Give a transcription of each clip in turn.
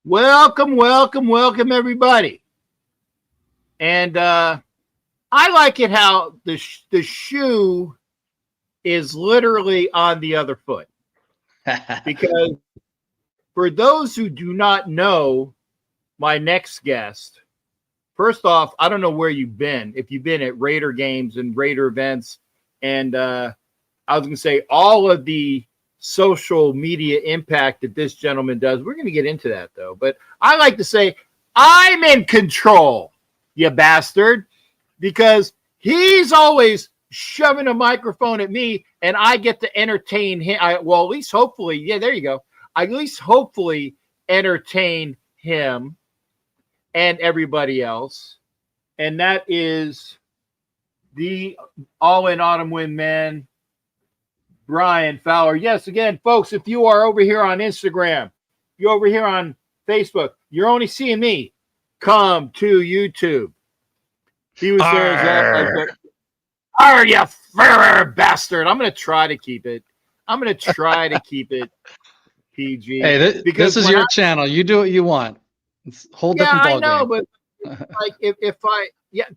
Welcome, everybody. And I like it how the shoe is literally on the other foot. Because for those who do not know my next guest, first off, I don't know where you've been. If you've been at Raider games and Raider events, and I was going to say all of the social media impact that this gentleman does. We're going to get into that, though. But I like to say, I'm in control, you bastard, because he's always shoving a microphone at me, and I get to entertain him. Well, at least hopefully, yeah, there you go. I at least hopefully entertain him and everybody else. And that is the all-in autumn win man, Brian Fowler. Yes, again, folks, if you are over here on Instagram, you're over here on Facebook, you're only seeing me, come to YouTube. He was there. You bastard. I'm going to try to keep it. PG. Hey, this is your channel. You do what you want. It's a whole different ballgame. I know, but like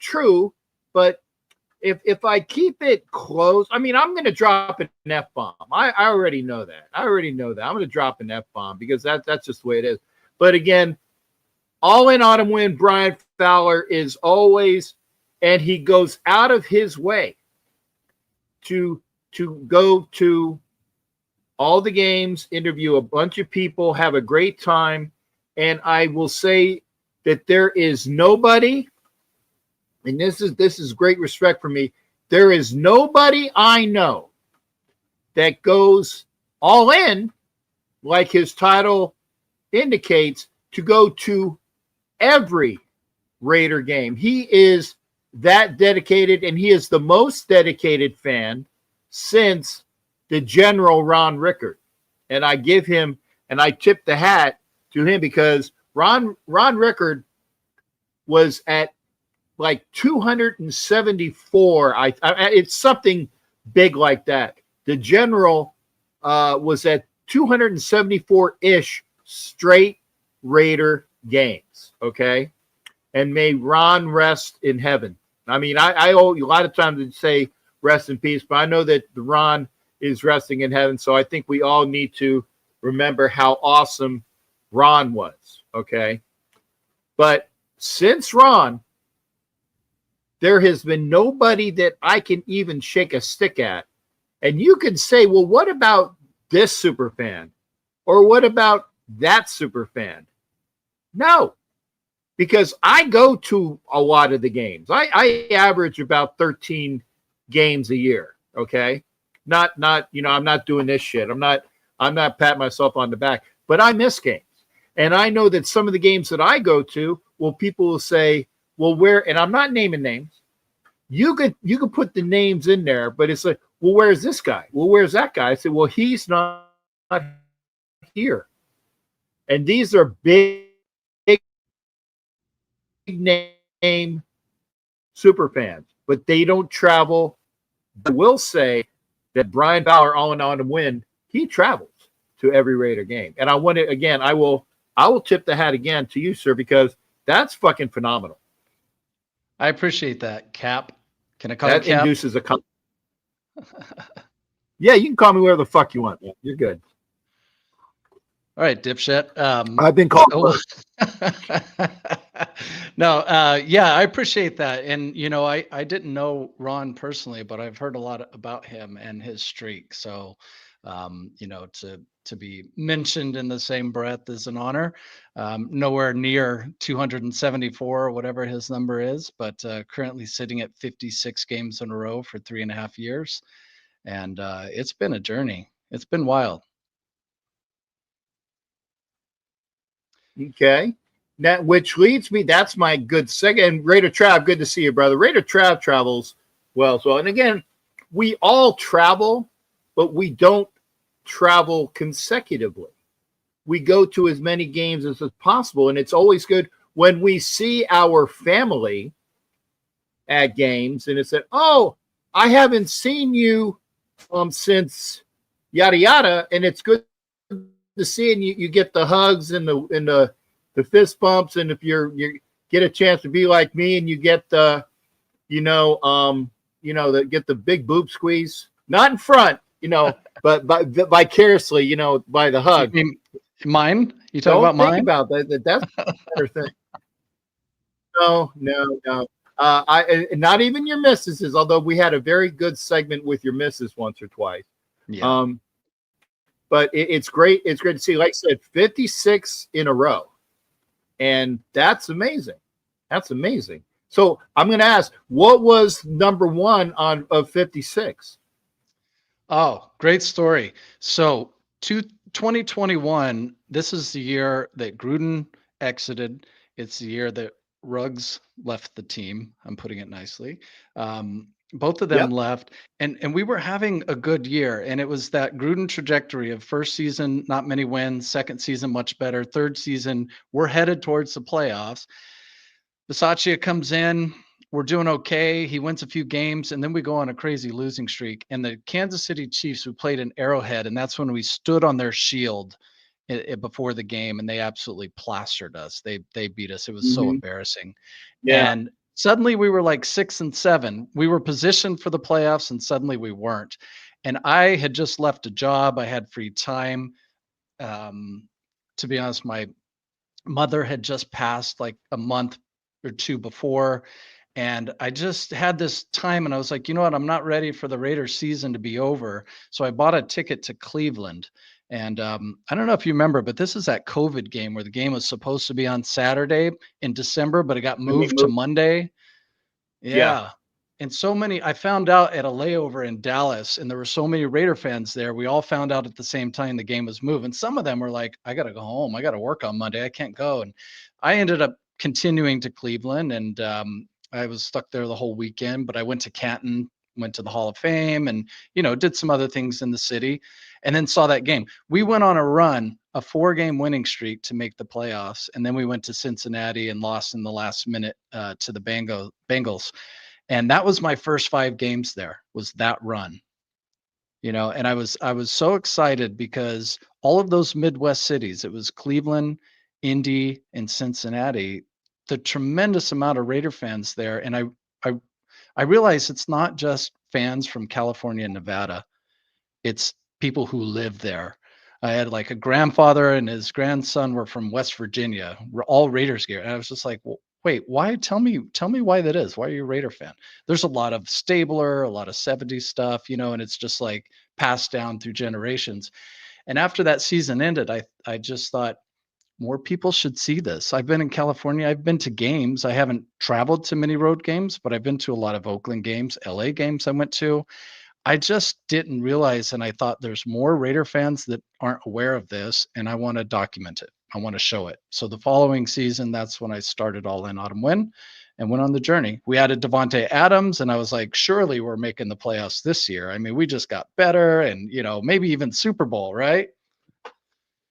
true, but if I keep it close, I mean, I'm going to drop an F-bomb. I already know that. I'm going to drop an F-bomb because that's just the way it is. But again, all in autumn win, Brian Fowler is always, and he goes out of his way to go to all the games, interview a bunch of people, have a great time. And I will say that there is nobody, and this is great respect for me, there is nobody I know that goes all in, like his title indicates, to go to every Raider game. He is that dedicated, and he is the most dedicated fan since the General Ron Rickard. And I give him, and I tip the hat to him because Ron Rickard was at like 274. It's something big like that. The General was at 274-ish straight Raider games. Okay, and may Ron rest in heaven. I mean, I owe you a lot of times to say rest in peace, but I know that the Ron is resting in heaven. So I think we all need to remember how awesome Ron was. Okay, but since Ron, there has been nobody that I can even shake a stick at. And you can say, well, what about this super fan? Or what about that super fan? No, because I go to a lot of the games. I average about 13 games a year. Okay. Not, I'm not doing this shit. I'm not patting myself on the back, but I miss games. And I know that some of the games that I go to, well, people will say, well, where, and I'm not naming names. You could put the names in there, but it's like, well, where's this guy? Well, where's that guy? I said, well, he's not here. And these are big name super fans, but they don't travel. I will say that Brian Fowler, all in on to win, he travels to every Raider game. And I want to, again, I will tip the hat again to you, sir, because that's fucking phenomenal. I appreciate that, Cap. Can I call you Cap? That induces a Yeah, you can call me whatever the fuck you want. You're good. All right, dipshit. I've been called. No, yeah, I appreciate that. And, I didn't know Ron personally, but I've heard a lot about him and his streak. So, to be mentioned in the same breath is an honor. Nowhere near 274 or whatever his number is, but currently sitting at 56 games in a row for 3.5 years. And it's been a journey. It's been wild. Okay. That, which leads me, that's my good second. Raider Trav, good to see you, brother. Raider Trav travels well. So, and again, we all travel, but we don't travel consecutively. We go to as many games as possible, and it's always good when we see our family at games, and it's that, oh, I haven't seen you since yada yada, and it's good to see, and you get the hugs and the the fist bumps, and if you get a chance to be like me and you get the, get the big boob squeeze, not in front, but vicariously, by the hug. You mean mine? You talking Don't about think mine? about that. That's a better thing. No, no, no. Not even your missuses, although we had a very good segment with your missus once or twice. Yeah. But it's great. It's great to see, like I said, 56 in a row. And that's amazing. That's amazing. So I'm going to ask, what was number one of 56? Oh, great story. So 2021, this is the year that Gruden exited. It's the year that Ruggs left the team. I'm putting it nicely. Both of them Yep. left, and we were having a good year. And it was that Gruden trajectory of first season, not many wins, second season, much better, third season, we're headed towards the playoffs. Bisaccia comes in. We're doing okay. He wins a few games, and then we go on a crazy losing streak. And the Kansas City Chiefs, we played in Arrowhead, and that's when we stood on their shield before the game, and they absolutely plastered us. They beat us. It was so embarrassing. Yeah. And suddenly we were like 6-7. We were positioned for the playoffs, and suddenly we weren't. And I had just left a job. I had free time. To be honest, my mother had just passed like a month or two before. And I just had this time and I was like, you know what? I'm not ready for the Raiders season to be over. So I bought a ticket to Cleveland. And I don't know if you remember, but this is that COVID game where the game was supposed to be on Saturday in December, but it got moved to Monday. Yeah. And I found out at a layover in Dallas, and there were so many Raider fans there. We all found out at the same time the game was moving. Some of them were like, I got to go home. I got to work on Monday. I can't go. And I ended up continuing to Cleveland, and I was stuck there the whole weekend, but I went to Canton, went to the Hall of Fame, and, did some other things in the city, and then saw that game. We went on a run, a 4-game winning streak to make the playoffs. And then we went to Cincinnati and lost in the last minute to the Bengals. And that was my first 5 games there, was that run. And I was so excited because all of those Midwest cities, it was Cleveland, Indy, and Cincinnati, the tremendous amount of Raider fans there. And I realized it's not just fans from California and Nevada. It's people who live there. I had like a grandfather and his grandson were from West Virginia. We're all Raiders gear. And I was just like, well, wait, why? Tell me why that is. Why are you a Raider fan? There's a lot of Stabler, a lot of 70s stuff, and it's just like passed down through generations. And after that season ended, I just thought more people should see this. I've been in California. I've been to games. I haven't traveled to many road games, but I've been to a lot of Oakland games, LA games I went to. I just didn't realize, and I thought there's more Raider fans that aren't aware of this, and I want to document it. I want to show it. So the following season, that's when I started All In Autumn Win and went on the journey. We added Devontae Adams, and I was like, surely we're making the playoffs this year. I mean, we just got better and, maybe even Super Bowl, right?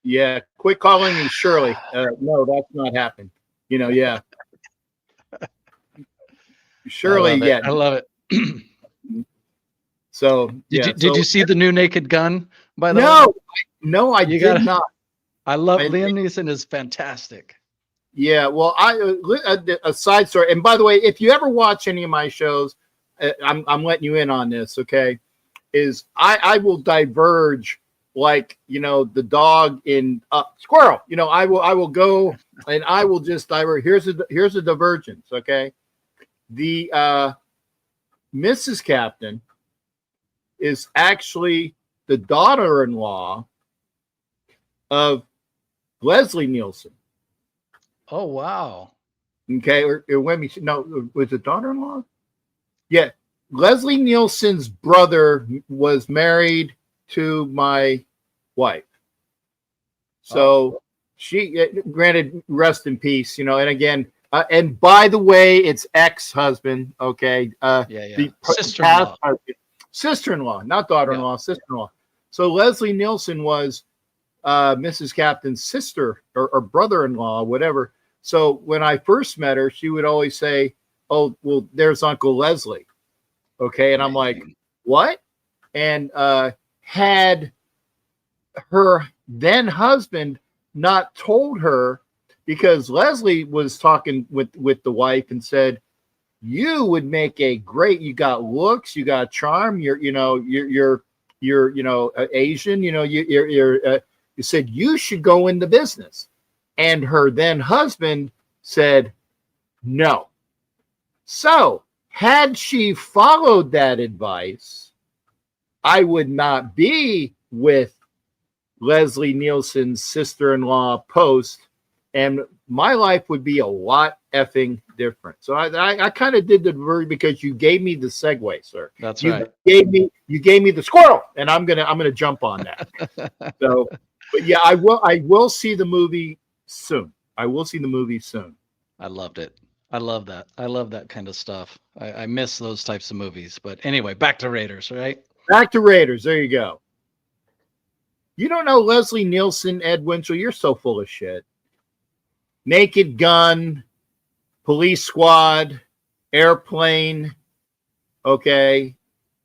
Yeah. Quit calling me Shirley. No, that's not happening. Yeah. Shirley, yeah. I love it. So did you see the new Naked Gun? By the way, no, I did not. I love Liam Neeson is fantastic. Yeah, well, a side story. And by the way, if you ever watch any of my shows, I'm letting you in on this. Okay, is I will diverge like the dog in Squirrel. I will go and I will just divert. Here's a divergence. Okay, the Mrs. Captain is actually the daughter-in-law of Leslie Nielsen. Oh, wow. Okay, or was it daughter-in-law? Yeah, Leslie Nielsen's brother was married to my wife. So she, granted, rest in peace, and again, and by the way, it's ex-husband, okay? The sister-in-law. Sister-in-law, not daughter-in-law, sister-in-law. So Leslie Nielsen was Mrs. Captain's sister or brother-in-law, whatever. So when I first met her, she would always say, "Oh, well, there's Uncle Leslie." Okay, and I'm like, "What?" And had her then husband not told her, because Leslie was talking with the wife and said, you would make a great, you got looks, you got charm, you're Asian, you said you should go into business. And her then husband said no. So had she followed that advice, I would not be with Leslie Nielsen's sister-in-law Post, and my life would be a lot effing different. So I kind of did the word because you gave me the segue, sir. That's you right. You gave me the squirrel, and I'm gonna jump on that. So, but yeah, I will see the movie soon. I will see the movie soon. I loved it. I love that. I love that kind of stuff. I miss those types of movies. But anyway, back to Raiders, right? Back to Raiders. There you go. You don't know Leslie Nielsen, Ed Winchell? You're so full of shit. Naked Gun, Police Squad, Airplane. Okay,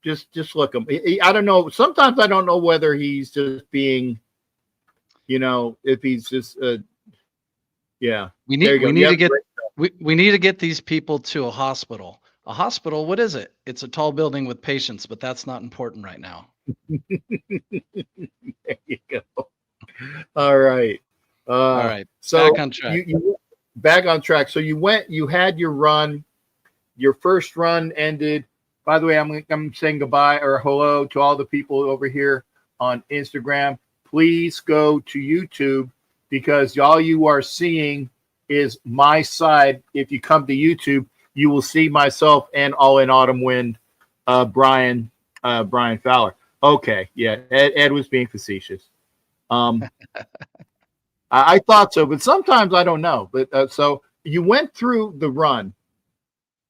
just look him. I don't know. Sometimes I don't know whether he's just being, if he's just, yeah. We need to get these people to a hospital. A hospital, what is it? It's a tall building with patients, but that's not important right now. There you go. All right. All right. So back on track. You back on track. So you had your run. Your first run ended. By the way, I'm saying goodbye or hello to all the people over here on Instagram. Please go to YouTube, because all you are seeing is my side. If you come to YouTube, you will see myself and All in Autumn Wind, Brian Fowler. Okay, yeah, Ed was being facetious. I thought so, but sometimes I don't know. But so you went through the run,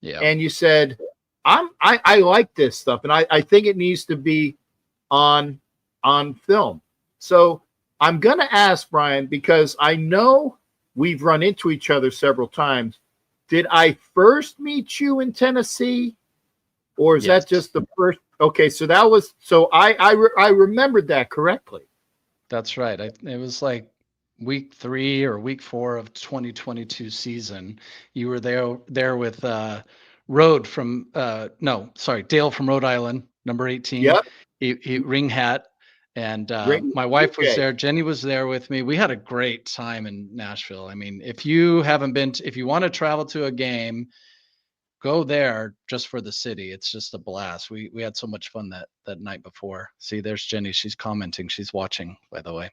yeah, and you said, I like this stuff, and I think it needs to be on film. So I'm gonna ask Brian, because I know we've run into each other several times. Did I first meet you in Tennessee, or is that just the first? Okay, so that was I remembered that correctly. That's right. It was like week 3 or week 4 of 2022 season. You were there with Dale from Rhode Island, number 18. Yep. He ring hat. And my wife was there. Jenny was there with me. We had a great time in Nashville. I mean, if you want to travel to a game, go there just for the city. It's just a blast. We had so much fun that night before. See, there's Jenny. She's commenting. She's watching, by the way.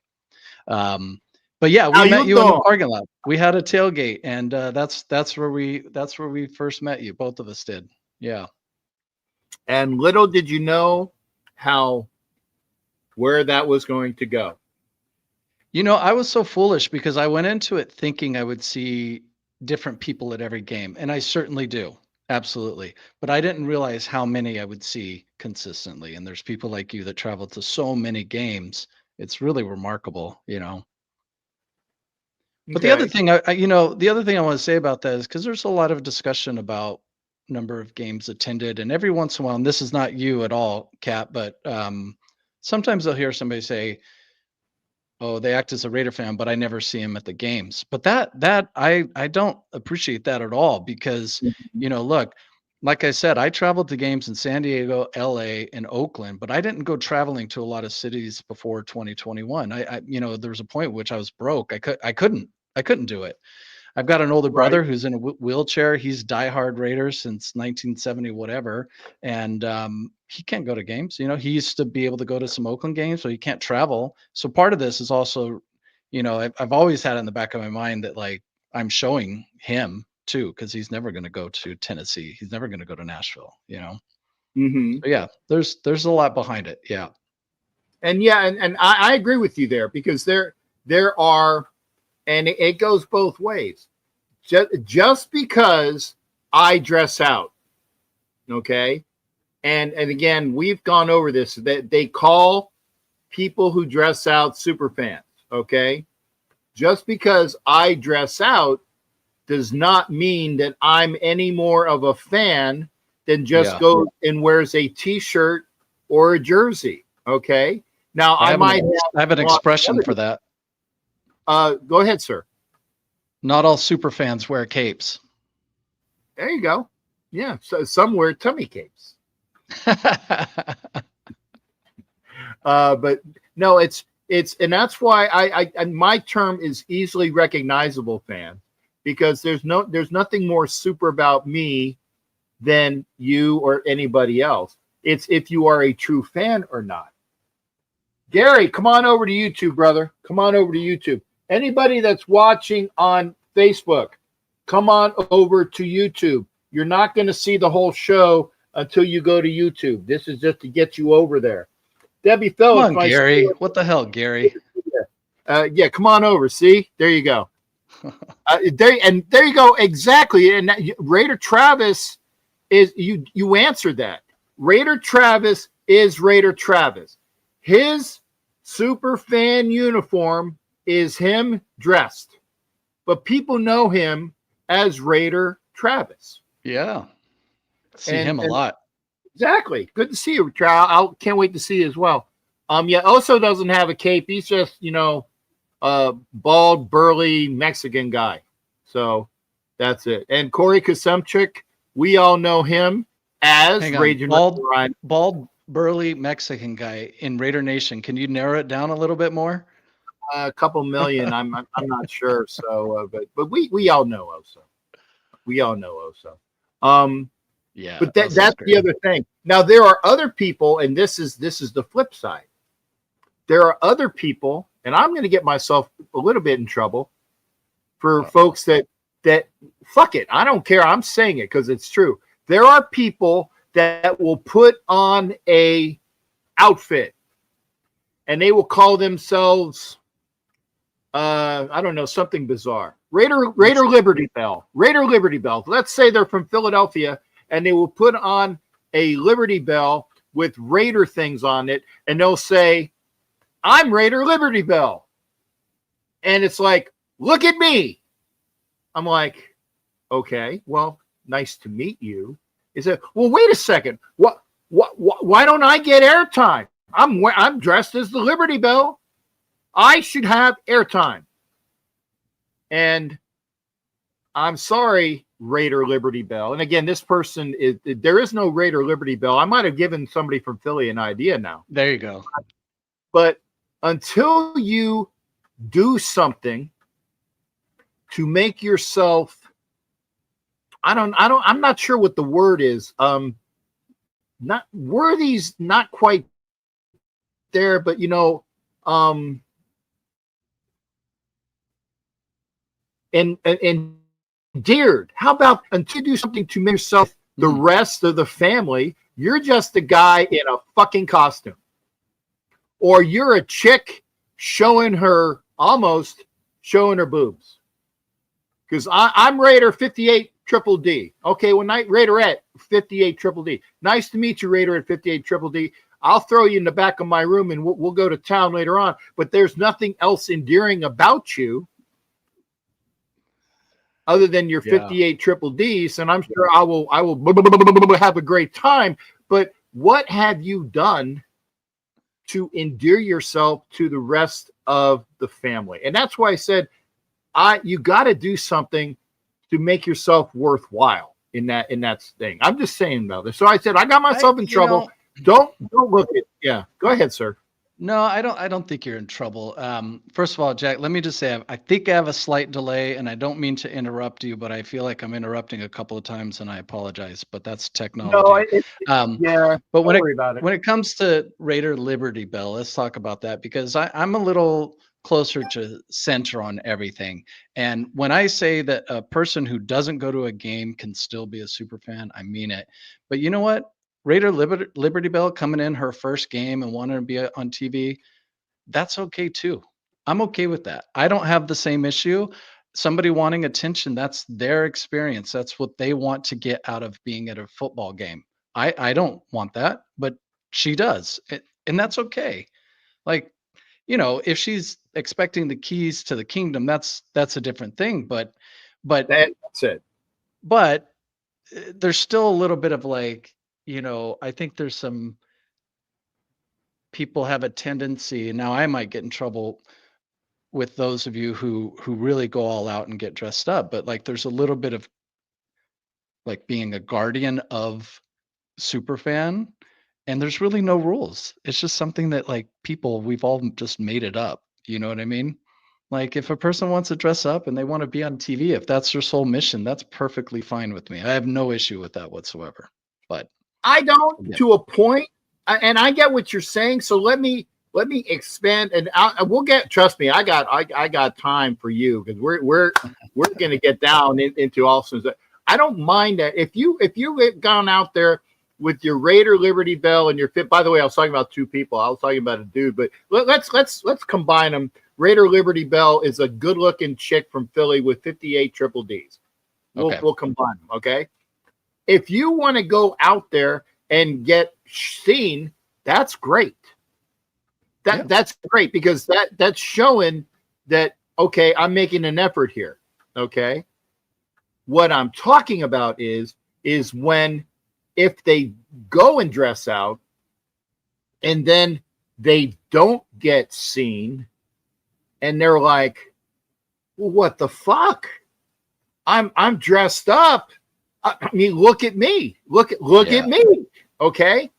But yeah, we met you in the parking lot. We had a tailgate, and that's where we first met you. Both of us did. Yeah. And little did you know where that was going to go. I was so foolish, because I went into it thinking I would see different people at every game, and I certainly do. Absolutely. But I didn't realize how many I would see consistently. And there's people like you that travel to so many games. It's really remarkable, But the other thing I want to say about that is, because there's a lot of discussion about number of games attended, and every once in a while, and this is not you at all, Kat, but sometimes I'll hear somebody say, oh, they act as a Raider fan, but I never see him at the games. But that I don't appreciate that at all, because, look, like I said, I traveled to games in San Diego, LA, and Oakland, but I didn't go traveling to a lot of cities before 2021. There was a point at which I was broke. I couldn't do it. I've got an older brother who's in a wheelchair. He's diehard Raiders since 1970, whatever. And he can't go to games. He used to be able to go to some Oakland games, so he can't travel. So part of this is also, I've always had it in the back of my mind that, like, I'm showing him too, because he's never going to go to Tennessee. He's never going to go to Nashville, Mm-hmm. So yeah, there's a lot behind it. Yeah. And yeah, and I agree with you there, because there are, and it goes both ways. Just because I dress out, okay, and again, we've gone over this. That they call people who dress out super fans, okay. Just because I dress out does not mean that I'm any more of a fan than just goes and wears a T-shirt or a jersey, okay. Now I have an expression for that. Go ahead, sir. Not all super fans wear capes. There you go. Yeah. So some wear tummy capes. But no, it's and that's why I and my term is easily recognizable fan, because there's nothing more super about me than you or anybody else. It's if you are a true fan or not. Gary, come on over to YouTube, brother. Come on over to YouTube. Anybody that's watching on Facebook, come on over to YouTube. You're not going to see the whole show until you go to YouTube. This is just to get you over there. Debbie Phillips. Come on, Gary. What the hell, Gary? Yeah, come on over. See, there you go. There you go. Exactly. And Raider Travis is you answered that. Raider Travis is Raider Travis. His super fan uniform is him dressed, but people know him as Raider Travis. Yeah, see him a lot. Exactly. Good to see you, Trav. I can't wait to see you as well. Yeah, Oso doesn't have a cape. He's just, bald, burly Mexican guy. So that's it. And Corey Kasumchik, we all know him as bald, burly Mexican guy in Raider Nation. Can you narrow it down a little bit more? A couple million. I'm not sure. So, but we all know Oso. We all know Oso. Yeah, but that's the other thing. Now there are other people, and this is the flip side. There are other people, and I'm going to get myself a little bit in trouble for folks that fuck it. I don't care. I'm saying it because it's true. There are people that will put on a outfit, and they will call themselves, I don't know, something bizarre. Raider Liberty Bell. Raider Liberty Bell. Let's say they're from Philadelphia, and they will put on a Liberty Bell with Raider things on it, and they'll say, I'm Raider Liberty Bell. And it's like, look at me. I'm like, okay, well, nice to meet you. He said, well, wait a second. Why don't I get airtime? I'm dressed as the Liberty Bell. I should have airtime. And I'm sorry, Raider Liberty Bell. And again, this person there is no Raider Liberty Bell. I might have given somebody from Philly an idea now. There you go. But until you do something to make yourself, I'm not sure what the word is. Not worthy's not quite there, but and endeared. How about until you do something to make yourself the rest of the family, you're just a guy in a fucking costume. Or you're a chick almost showing her boobs. Because I'm Raider 58 Triple D. Okay, well, Raiderette 58 Triple D. Nice to meet you, Raider at 58 Triple D. I'll throw you in the back of my room and we'll go to town later on. But there's nothing else endearing about you other than your 58 Triple Ds, and I'm sure I will have a great time. But what have you done to endear yourself to the rest of the family? And that's why I said, you got to do something to make yourself worthwhile in that thing. I'm just saying about this. So I said I got myself in trouble. Don't look at. Yeah, go ahead, sir. No, I don't think you're in trouble. First of all, Jack, let me just say, I think I have a slight delay, and I don't mean to interrupt you, but I feel like I'm interrupting a couple of times, and I apologize. But that's technology. Yeah. But when it comes to Raider Liberty Bell, let's talk about that, because I'm a little closer to center on everything. And when I say that a person who doesn't go to a game can still be a super fan, I mean it. But you know what? Raider Liberty Bell coming in her first game and wanting to be on TV, that's okay too. I'm okay with that. I don't have the same issue. Somebody wanting attention, that's their experience. That's what they want to get out of being at a football game. I don't want that, but she does. And that's okay. Like, if she's expecting the keys to the kingdom, that's a different thing. But that's it. But there's still a little bit of like, I think there's some people have a tendency, and now I might get in trouble, with those of you who really go all out and get dressed up, but like there's a little bit of like being a guardian of super fan, and there's really no rules. It's just something that like people, we've all just made it up. You know what I mean? Like if a person wants to dress up and they want to be on TV, if that's their sole mission, that's perfectly fine with me. I have no issue with that whatsoever. But I don't yeah. to a point, and I get what you're saying. So let me expand, and we'll get. Trust me, I got time for you because we're going to get down into all sorts of. I don't mind that if you had gone out there with your Raider Liberty Bell and your fit. By the way, I was talking about two people. I was talking about a dude, but let's combine them. Raider Liberty Bell is a good-looking chick from Philly with 58 triple Ds. We'll combine them, okay? If you want to go out there and get seen, that's great. That's great because that's showing that, okay, I'm making an effort here, okay? What I'm talking about is when if they go and dress out and then they don't get seen and they're like, well, what the fuck? I'm dressed up. I mean, look at me. Look at me. Okay.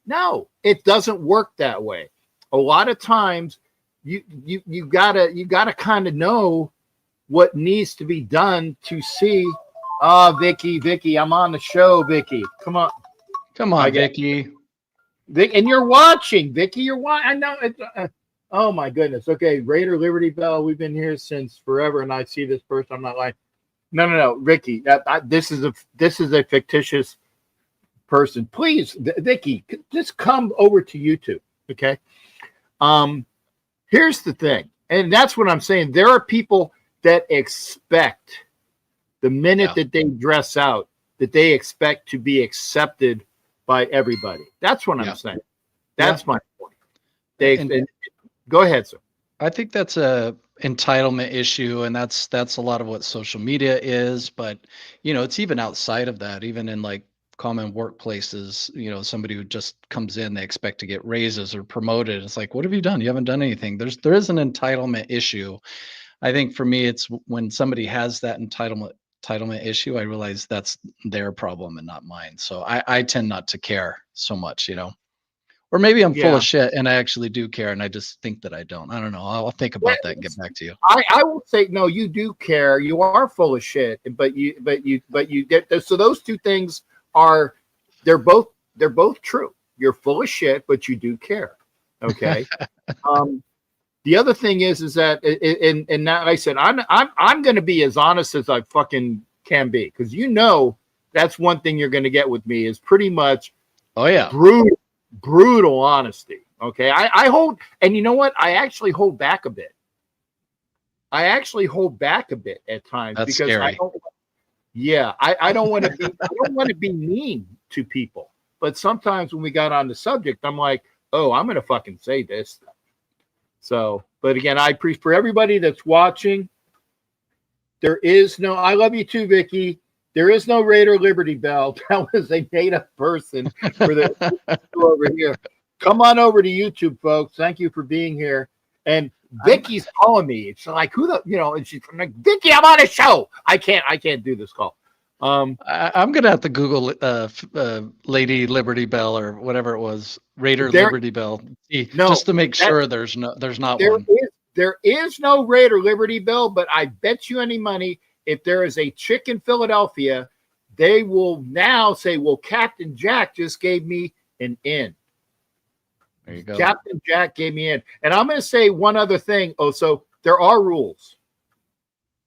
No, it doesn't work that way. A lot of times you gotta kind of know what needs to be done to see. Vicky, I'm on the show, Vicky. Come on, Vicky. Vic, and you're watching, Vicky. You're watching. I know. Oh my goodness. Okay, Raider Liberty Bell. We've been here since forever, and I see this person. I'm not lying. No, Ricky. This is a fictitious person. Please, Vicky, just come over to YouTube. Okay. Here's the thing, and that's what I'm saying. There are people that expect the minute that they dress out that they expect to be accepted by everybody. That's what I'm saying. That's my point. Go ahead, sir. I think that's a entitlement issue, and that's a lot of what social media is. But it's even outside of that. Even in like common workplaces, somebody who just comes in, they expect to get raises or promoted. It's like, what have you done? You haven't done anything. There is an entitlement issue. I think for me, it's when somebody has that entitlement issue, I realize that's their problem and not mine. So I tend not to care so much, or maybe I'm full of shit and I actually do care and I just think that I don't. I don't know. I'll think about that and get back to you. I will say, no, you do care. You are full of shit, but you get, so those two things they're both true. You're full of shit, but you do care. Okay. The other thing is that, and now I said, I'm going to be as honest as I fucking can be. Cause that's one thing you're going to get with me is pretty much, brutal honesty. Okay. I hold, and you know what? I actually hold back a bit. At times. That's because scary. I don't want to be mean to people. But sometimes when we got on the subject, I'm like, oh, I'm going to fucking say this. So, but again, I appreciate for everybody that's watching. There is no, I love you too, Vicky. There is no Raider Liberty Bell. That was a made-up person for the over here. Come on over to YouTube, folks. Thank you for being here. And Vicky's calling me. It's like, who the, and she's like, Vicky, I'm on a show. I can't do this call. I'm gonna have to Google Lady Liberty Bell or whatever it was, Raider Liberty Bell, just to make sure there's not one. There is no Raider Liberty Bell, but I bet you any money if there is a chick in Philadelphia, they will now say, well, Captain Jack just gave me an in. There you go. Captain Jack gave me in. And I'm going to say one other thing. Oh, so there are rules.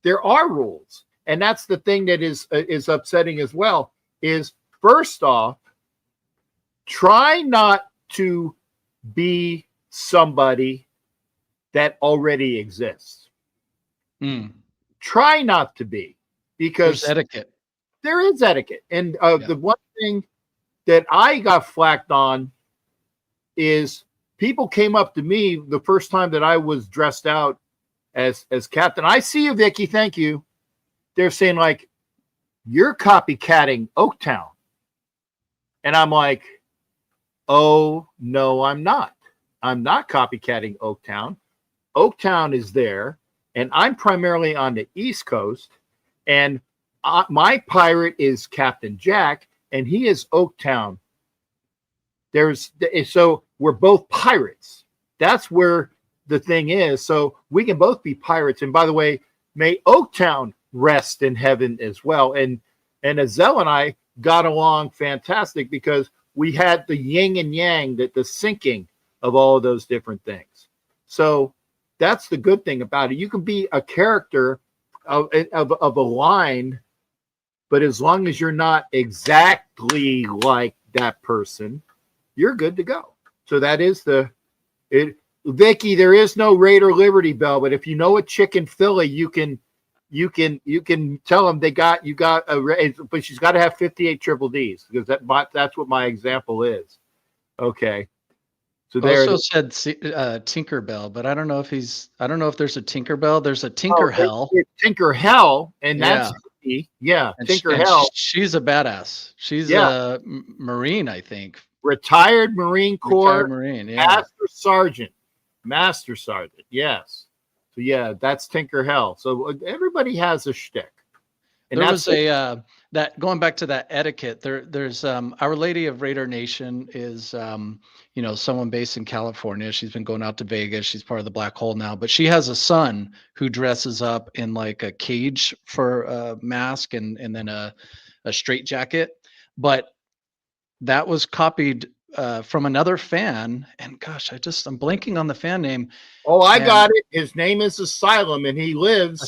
There are rules. And that's the thing that is upsetting as well, is first off, try not to be somebody that already exists. Try not to be, because there's etiquette. There is etiquette. And the one thing that I got flacked on is people came up to me the first time that I was dressed out as Captain. I see you, Vicky. Thank you. They're saying like, you're copycatting Oaktown. And I'm like, oh, no, I'm not. I'm not copycatting Oaktown. Oaktown is there, and I'm primarily on the East Coast, and my pirate is Captain Jack, and he is Oaktown. So we're both pirates. That's where the thing is. So we can both be pirates. And by the way, may Oaktown rest in heaven as well. And Azelle and I got along fantastic because we had the yin and yang, the syncing of all of those different things. So that's the good thing about it. You can be a character of a line, but as long as you're not exactly like that person, you're good to go. So that is Vicky, there is no Raider Liberty Bell, but if you know a chicken Philly, you can tell them you got but she's got to have 58 triple D's because that's what my example is. Okay. So there also said Tinkerbell, but I don't know if there's a Tinkerbell. There's a Tinker Hell. Tinker Hell, and that's Tinker Hell. She's a badass. She's a Marine, I think. Retired Marine Corps. Retired Marine, yeah. Master Sergeant, yes. So yeah, that's Tinker Hell. So everybody has a shtick. And there was that going back to that etiquette. There's Our Lady of Raider Nation is someone based in California. She's been going out to Vegas. She's part of the Black Hole now, but she has a son who dresses up in like a cage for a mask and then a straight jacket. But that was copied from another fan, and gosh, I'm blanking on the fan name. Oh, I got it. His name is Asylum, and he lives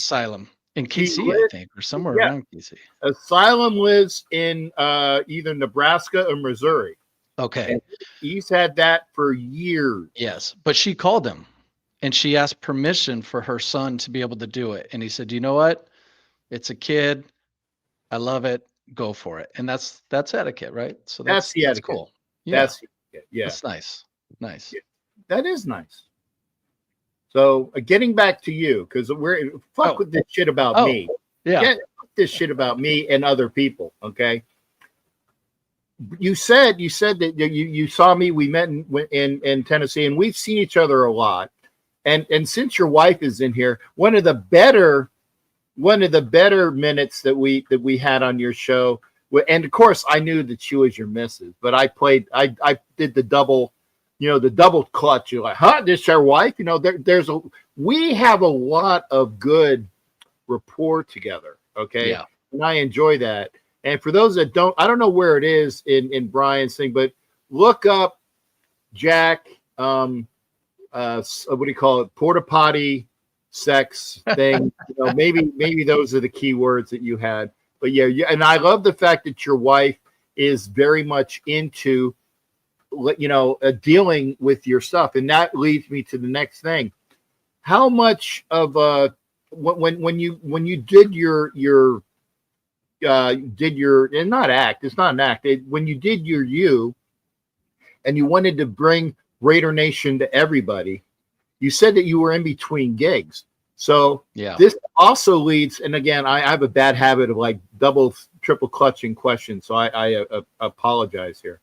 in KC, I think, or somewhere around KC. Asylum lives in either Nebraska or Missouri. Okay, and he's had that for years. Yes, but she called him, and she asked permission for her son to be able to do it, and he said, "You know what? It's a kid. I love it. Go for it." And that's etiquette, right? So that's the etiquette. Cool. Yeah. That's nice. Nice. Yeah, that is nice. So getting back to you, because with this shit about me. Yeah. Fuck this shit about me and other people. Okay. You said that you saw me. We met in Tennessee, and we've seen each other a lot. And since your wife is in here, one of the better minutes that we had on your show. And of course, I knew that she was your missus, but I did the double, the double clutch. You're like, huh? This your wife? We have a lot of good rapport together. Okay. Yeah. And I enjoy that. And for those that I don't know where it is in Brian's thing, but look up Jack, what do you call it? Porta potty sex thing. Maybe those are the key words that you had. But yeah, and I love the fact that your wife is very much into, dealing with your stuff, and that leads me to the next thing. How much of when you did your and not act, it's not an act. When you did your and you wanted to bring Raider Nation to everybody, you said that you were in between gigs. So this also leads, and again, I have a bad habit of like double, triple clutching questions. So I apologize here.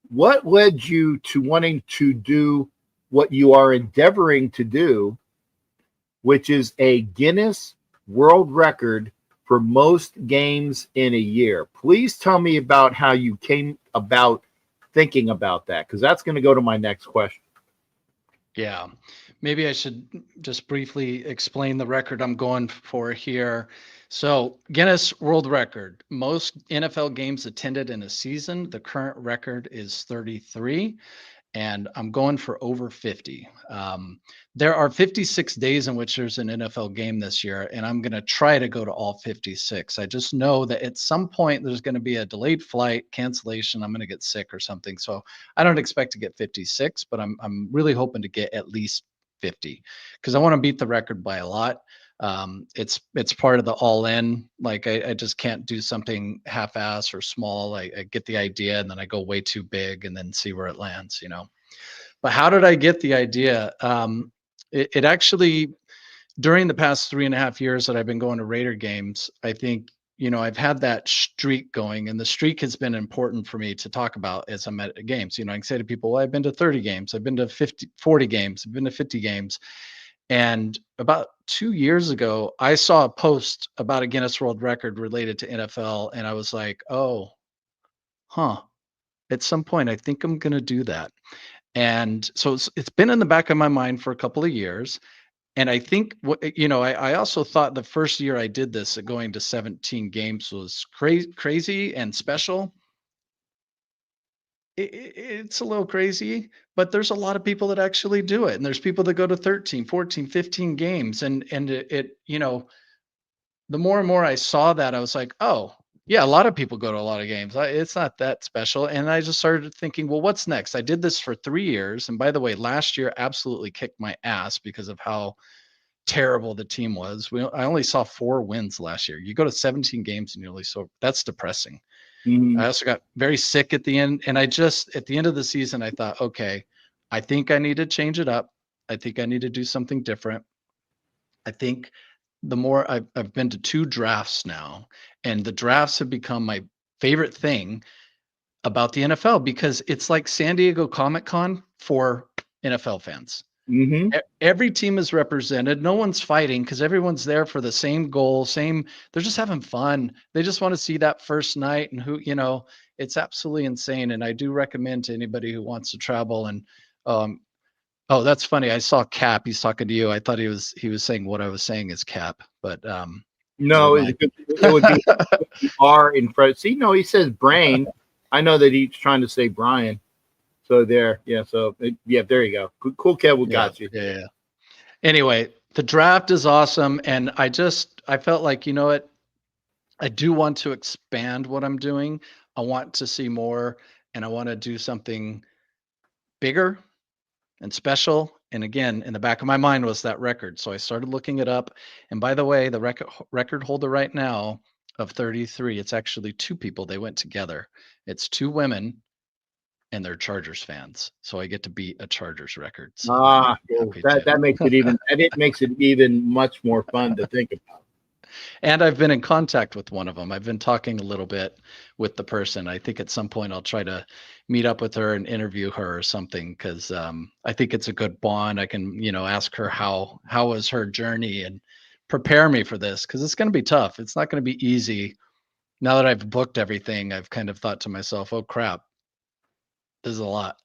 What led you to wanting to do what you are endeavoring to do, which is a Guinness World Record for most games in a year? Please tell me about how you came about thinking about that, because that's going to go to my next question. Yeah. Maybe I should just briefly explain the record I'm going for here. So Guinness World Record, most NFL games attended in a season. The current record is 33, and I'm going for over 50. There are 56 days in which there's an NFL game this year, and I'm going to try to go to all 56. I just know that at some point there's going to be a delayed flight, cancellation. I'm going to get sick or something. So I don't expect to get 56, but I'm really hoping to get at least 50 because I want to beat the record by a lot. It's part of the all in. Like I just can't do something half-ass or small. I get the idea and then I go way too big and then see where it lands, But how did I get the idea? It actually, during the past 3.5 years that I've been going to Raider games, I think, I've had that streak going, and the streak has been important for me to talk about as I'm at games. I can say to people, well, I've been to 30 games, I've been to 40 games, I've been to 50 games. And about 2 years ago, I saw a post about a Guinness World Record related to NFL, and I was like, oh, huh. At some point, I think I'm going to do that. And so it's been in the back of my mind for a couple of years. And I think I also thought the first year I did this, going to 17 games was crazy and special. It's a little crazy, but there's a lot of people that actually do it. And there's people that go to 13, 14, 15 games. And the more and more I saw that, I was like, oh, yeah, a lot of people go to a lot of games. It's not that special. And I just started thinking, well, what's next? I did this for 3 years. And by the way, last year absolutely kicked my ass because of how terrible the team was. I only saw 4 wins last year. You go to 17 games and you only saw, that's depressing. I also got very sick at the end. And at the end of the season, I thought, okay, I think I need to change it up. I think I need to do something different. I think the more I've been to 2 drafts now, and the drafts have become my favorite thing about the NFL because it's like San Diego Comic-Con for NFL fans. Every team is represented. No one's fighting because everyone's there for the same goal, they're just having fun. They just want to see that first night, and it's absolutely insane. And I do recommend to anybody who wants to travel. And oh, that's funny. I saw Cap. He's talking to you. I thought he was saying what I was saying is Cap, but no, it would be R in front. See, no, he says brain. I know that he's trying to say Brian. So there, yeah. So yeah, there you go. Cool, Kev, got you. Yeah. Anyway, the draft is awesome, and I felt like, you know what, I do want to expand what I'm doing. I want to see more, and I want to do something bigger and special. And again, in the back of my mind was that record. So I started looking it up. And by the way, the record holder right now of 33, it's actually 2 people. They went together. It's 2 women, and they're Chargers fans. So I get to beat a Chargers record. So that makes it even much more fun to think about. And I've been in contact with one of them. I've been talking a little bit with the person. I think at some point I'll try to meet up with her and interview her or something, because I think it's a good bond. I can, ask her how was her journey and prepare me for this, because it's going to be tough. It's not going to be easy. Now that I've booked everything, I've kind of thought to myself, oh crap, this is a lot.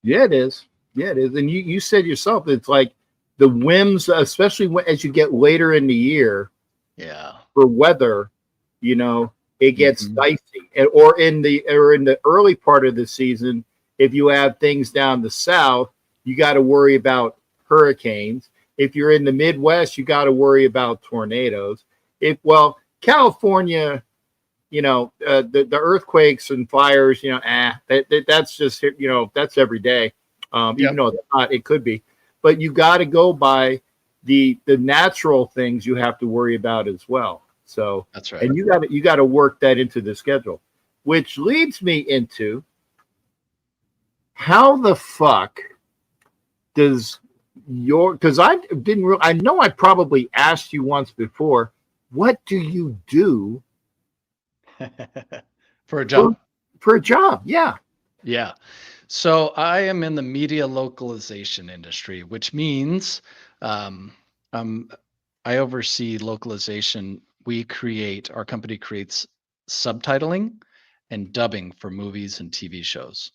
Yeah, it is. Yeah, it is. And you said yourself, it's like the whims, especially as you get later in the year. Yeah. For weather, it gets dicey. Or in the early part of the season, if you have things down the south, you got to worry about hurricanes. If you're in the Midwest, you got to worry about tornadoes. California, the earthquakes and fires, that's just, that's every day. Even though it's not, it could be. But you got to go by the natural things you have to worry about as well. So that's right. And you got to work that into the schedule, which leads me into how the fuck does because I know I probably asked you once before, what do you do for a job? For a job, yeah. Yeah. So I am in the media localization industry, which means I oversee localization. Our company creates subtitling and dubbing for movies and TV shows.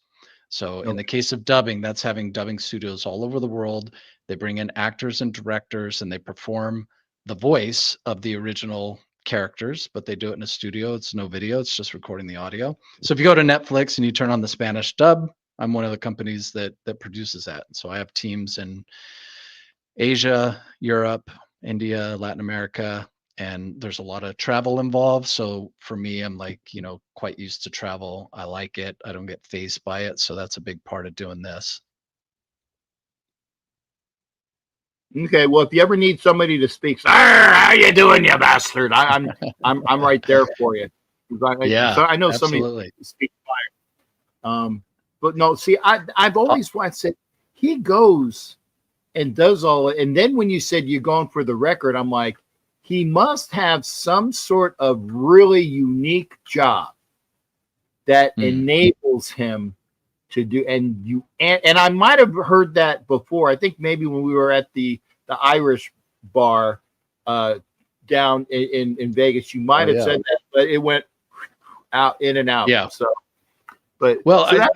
So in the case of dubbing, that's having dubbing studios all over the world. They bring in actors and directors, and they perform the voice of the original characters, but they do it in a studio. It's no video. It's just recording the audio. So if you go to Netflix and you turn on the Spanish dub, I'm one of the companies that produces that. So I have teams in Asia, Europe, India, Latin America, and there's a lot of travel involved. So for me, I'm like, quite used to travel. I like it. I don't get fazed by it. So that's a big part of doing this. Okay, well, if you ever need somebody to speak, how you doing, you bastard? I'm right there for you. I know somebody to speak fire. But no, see, I've always said he goes and does all it, and then when you said you're going for the record, I'm like, he must have some sort of really unique job that enables him to do. And I might have heard that before. I think maybe when we were at the Irish bar down in Vegas, you might have said that, but it went out in and out. Yeah. So, but well, so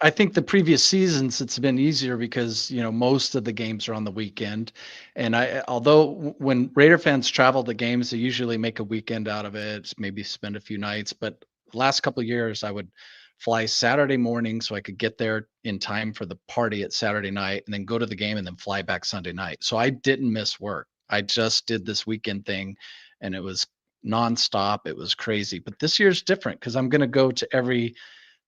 I think the previous seasons it's been easier because most of the games are on the weekend, and although when Raider fans travel to games, they usually make a weekend out of it, maybe spend a few nights. But the last couple of years, I would fly Saturday morning so I could get there in time for the party at Saturday night, and then go to the game and then fly back Sunday night. So I didn't miss work. I just did this weekend thing, and it was nonstop. It was crazy. But this year's different because I'm going to go to every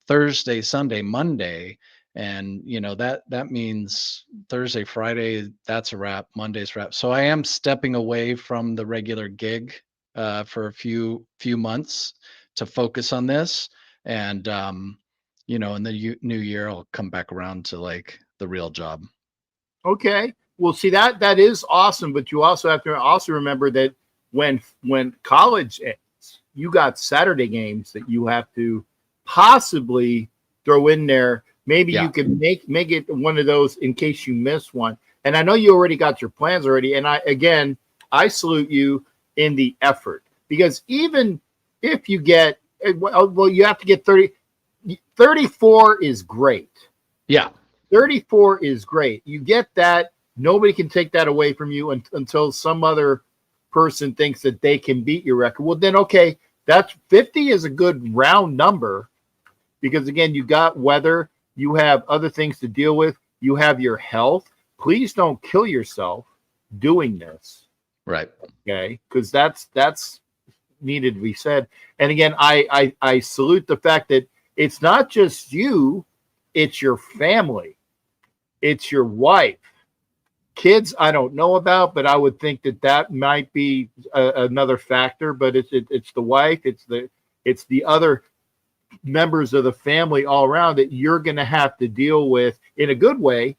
Thursday, Sunday, Monday, and that means Thursday, Friday, that's a wrap. Monday's wrap. So I am stepping away from the regular gig for a few months to focus on this, and in the new year I'll come back around to like the real job. Okay. Well, see, that is awesome, but you also have to also remember that when college ends, you got Saturday games that you have to possibly throw in there. Maybe you can make it one of those in case you miss one. And I know you already got your plans already. And I salute you in the effort, because even if you get, well, you have to get 34 is great. Yeah. 34 is great. You get that. Nobody can take that away from you until some other person thinks that they can beat your record. Well, then, okay, that's 50 is a good round number, because again, you got weather, you have other things to deal with, you have your health. Please don't kill yourself doing this. Right. Okay. Because that's needed to be said. And again, I salute the fact that it's not just you, it's your family, it's your wife. Kids, I don't know about, but I would think that might be another factor. But it's the wife, it's the other members of the family all around that you're going to have to deal with in a good way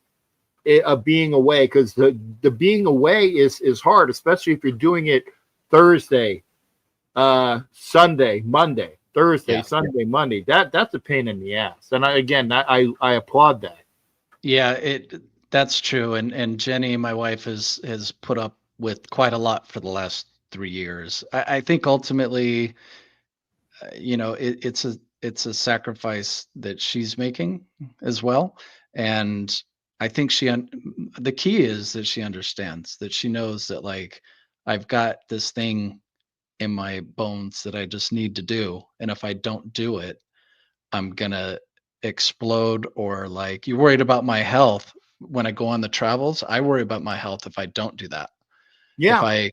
of being away, because the being away is hard, especially if you're doing it Thursday, Sunday, Monday, Thursday, Sunday, Monday. That's a pain in the ass, and I applaud that. Yeah, that's true. And Jenny, my wife, has put up with quite a lot for the last 3 years. I think ultimately, it's a sacrifice that she's making as well. And I think the key is that she understands, that she knows that, like, I've got this thing in my bones that I just need to do. And if I don't do it, I'm gonna explode. Or, like, you worried about my health when I go on the travels. I worry about my health if I don't do that. If Yeah. I,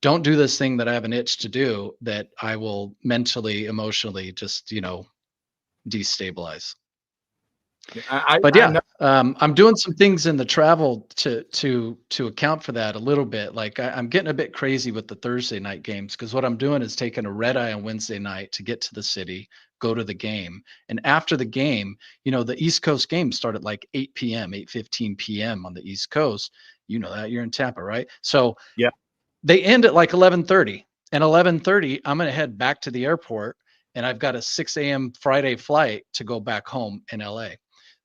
don't do this thing that I have an itch to do, that I will mentally, emotionally just, destabilize. But yeah, I'm doing some things in the travel to account for that a little bit. Like, I'm getting a bit crazy with the Thursday night games, because what I'm doing is taking a red eye on Wednesday night to get to the city, go to the game, and after the game, the East Coast games start at like 8 p.m., 8:15 p.m. on the East Coast. You know that, you're in Tampa, right? So yeah, they end at like 11:30, and 11:30, I'm going to head back to the airport, and I've got a 6 a.m. Friday flight to go back home in LA.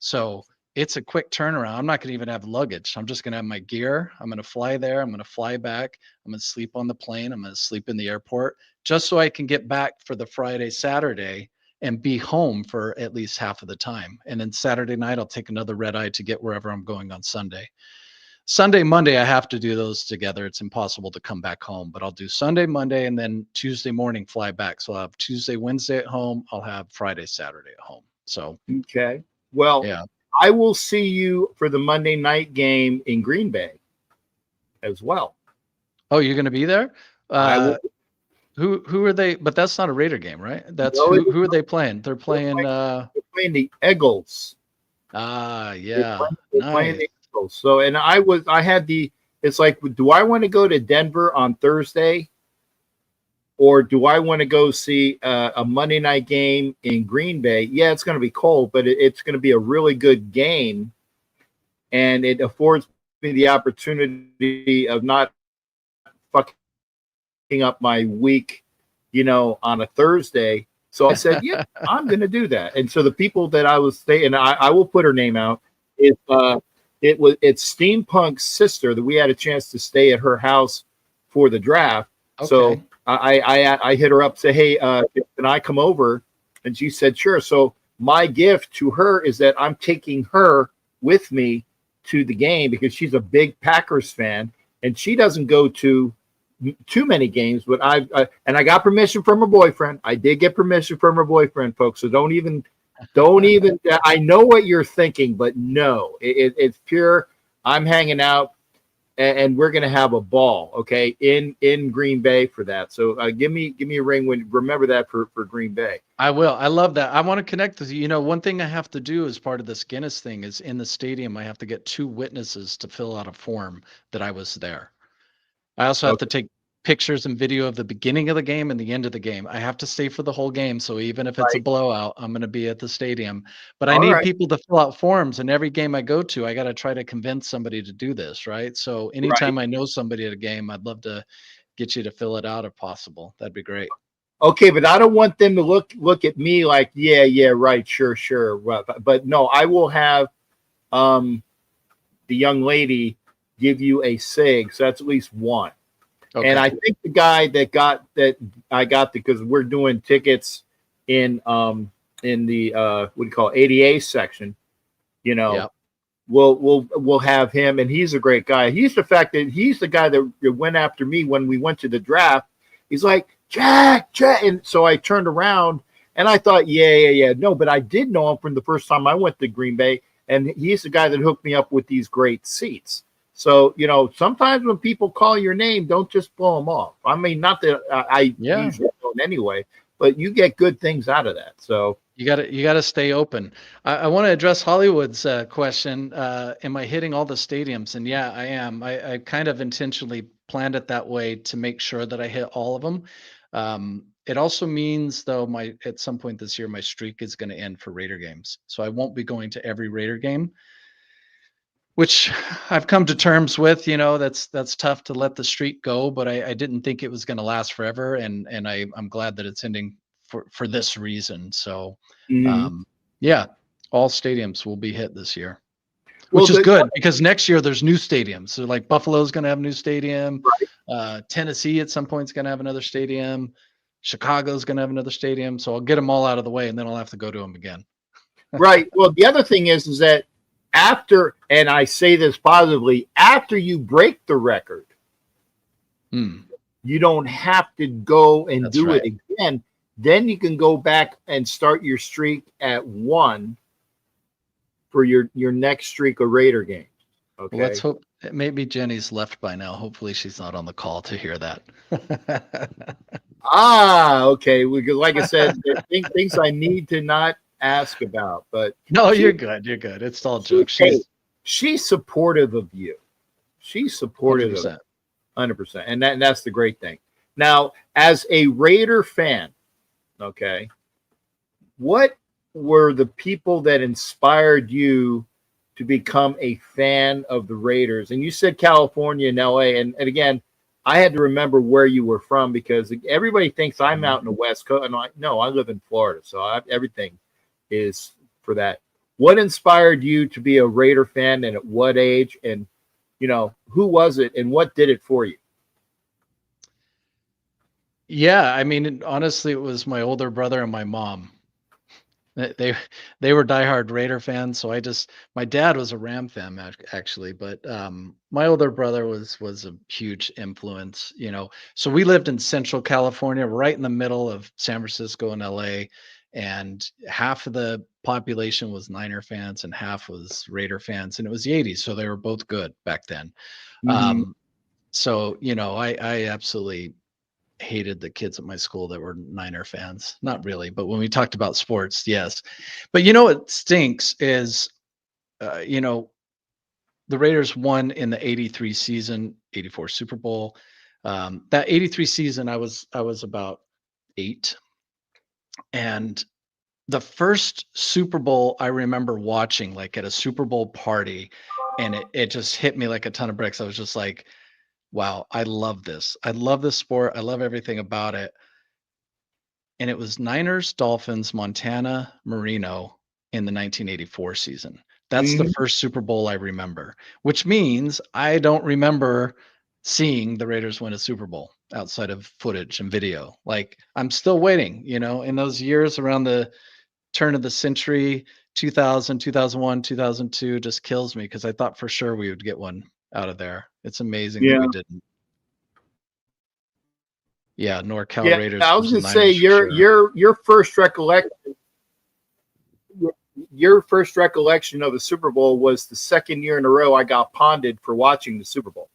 So it's a quick turnaround. I'm not going to even have luggage. I'm just going to have my gear. I'm going to fly there. I'm going to fly back. I'm going to sleep on the plane. I'm going to sleep in the airport, just so I can get back for the Friday, Saturday, and be home for at least half of the time. And then Saturday night, I'll take another red eye to get wherever I'm going on Sunday. Sunday, Monday, I have to do those together. It's impossible to come back home, but I'll do Sunday, Monday, and then Tuesday morning fly back. So I'll have Tuesday, Wednesday at home. I'll have Friday, Saturday at home. So, okay. Well, yeah. I will see you for the Monday night game in Green Bay as well. Oh, you're going to be there? I will. Who are they? But that's not a Raider game, right? That's who are they playing? They're playing the Eagles. Yeah. They're playing the Eagles. So, and it's like, do I want to go to Denver on Thursday, or do I want to go see a Monday night game in Green Bay? Yeah, it's going to be cold, but it's going to be a really good game, and it affords me the opportunity of not fucking up my week, on a Thursday. So I said, yeah, I'm going to do that. And so the people that I was staying, I will put her name out. It's Steampunk's sister that we had a chance to stay at her house for the draft. Okay. So I hit her up, say, hey, can I come over? And she said, sure. So my gift to her is that I'm taking her with me to the game because she's a big Packers fan and she doesn't go to too many games, but and I got permission from her boyfriend. I did get permission from her boyfriend, folks. So don't even. I know what you're thinking, but no, it's pure. I'm hanging out, and we're gonna have a ball, okay, in Green Bay for that. So give me a ring when remember that for Green Bay. I will. I love that. I want to connect with you. One thing I have to do as part of this Guinness thing is in the stadium, I have to get 2 witnesses to fill out a form that I was there. I also have to take pictures and video of the beginning of the game and the end of the game. I have to stay for the whole game. So even if it's a blowout, I'm going to be at the stadium. But I need people to fill out forms. And every game I go to, I got to try to convince somebody to do this, right? So anytime I know somebody at a game, I'd love to get you to fill it out if possible. That'd be great. Okay, but I don't want them to look at me like, yeah, right, sure. But no, I will have the young lady give you a SIG. So that's at least one. Okay. And I think the guy I got because we're doing tickets in the what do you call it, ADA section, we'll have him, and he's a great guy. He's the guy that went after me when we went to the draft. He's like, Jack, and so I turned around and I thought, yeah, no, but I did know him from the first time I went to Green Bay, and he's the guy that hooked me up with these great seats. So, sometimes when people call your name, don't just blow them off. I mean, not that I usually don't anyway, but you get good things out of that. So you got to stay open. I want to address Hollywood's question. Am I hitting all the stadiums? And yeah, I am. I kind of intentionally planned it that way to make sure that I hit all of them. It also means, though, at some point this year, my streak is going to end for Raider games. So I won't be going to every Raider game, which I've come to terms with. That's tough to let the streak go, but I didn't think it was going to last forever, and I'm glad that it's ending for this reason. So, yeah, all stadiums will be hit this year, which is good because next year there's new stadiums. So like Buffalo's going to have a new stadium, Tennessee at some point is going to have another stadium, Chicago's going to have another stadium. So I'll get them all out of the way, and then I'll have to go to them again. Right. Well, the other thing is that after, and I say this positively, after you break the record, you don't have to go and do it again. Then you can go back and start your streak at 1 for your next streak of Raider games. Okay. Well, let's hope. Maybe Jenny's left by now. Hopefully she's not on the call to hear that. Okay. Because like I said, things I need to not ask about, but no, you're good. You're good. It's all jokes. She's supportive of you. She's supportive 100%. Of 100%. And that's the great thing. Now, as a Raider fan, okay, what were the people that inspired you to become a fan of the Raiders? And you said California and LA. And again, I had to remember where you were from because everybody thinks I'm out in the West Coast. And no, I live in Florida. So everything is for that. What inspired you to be a Raider fan and at what age? And, who was it and what did it for you? Yeah, I mean, honestly, it was my older brother and my mom. They were diehard Raider fans. So my dad was a Ram fan actually, but my older brother was a huge influence, So we lived in Central California, right in the middle of San Francisco and LA. And half of the population was Niner fans and half was Raider fans. And it was the 80s. So they were both good back then. So, I absolutely hated the kids at my school that were Niner fans. Not really, but when we talked about sports, yes. But what stinks is, the Raiders won in the 83 season, 84 Super Bowl. That 83 season, I was about 8. And the first Super Bowl I remember watching, like at a Super Bowl party, and it just hit me like a ton of bricks. I was just like, wow, I love this. I love this sport. I love everything about it. And it was Niners, Dolphins, Montana, Marino in the 1984 season. That's the Mhm. first Super Bowl I remember, which means I don't remember seeing the Raiders win a Super Bowl outside of footage and video. Like, I'm still waiting, in those years around the turn of the century, 2000, 2001, 2002 just kills me because I thought for sure we would get one out of there. It's amazing that we Yeah. didn't. Yeah, NorCal Yeah, Raiders I was versus gonna say Niners for sure. your first recollection of the Super Bowl was the second year in a row I got ponded for watching the Super Bowl,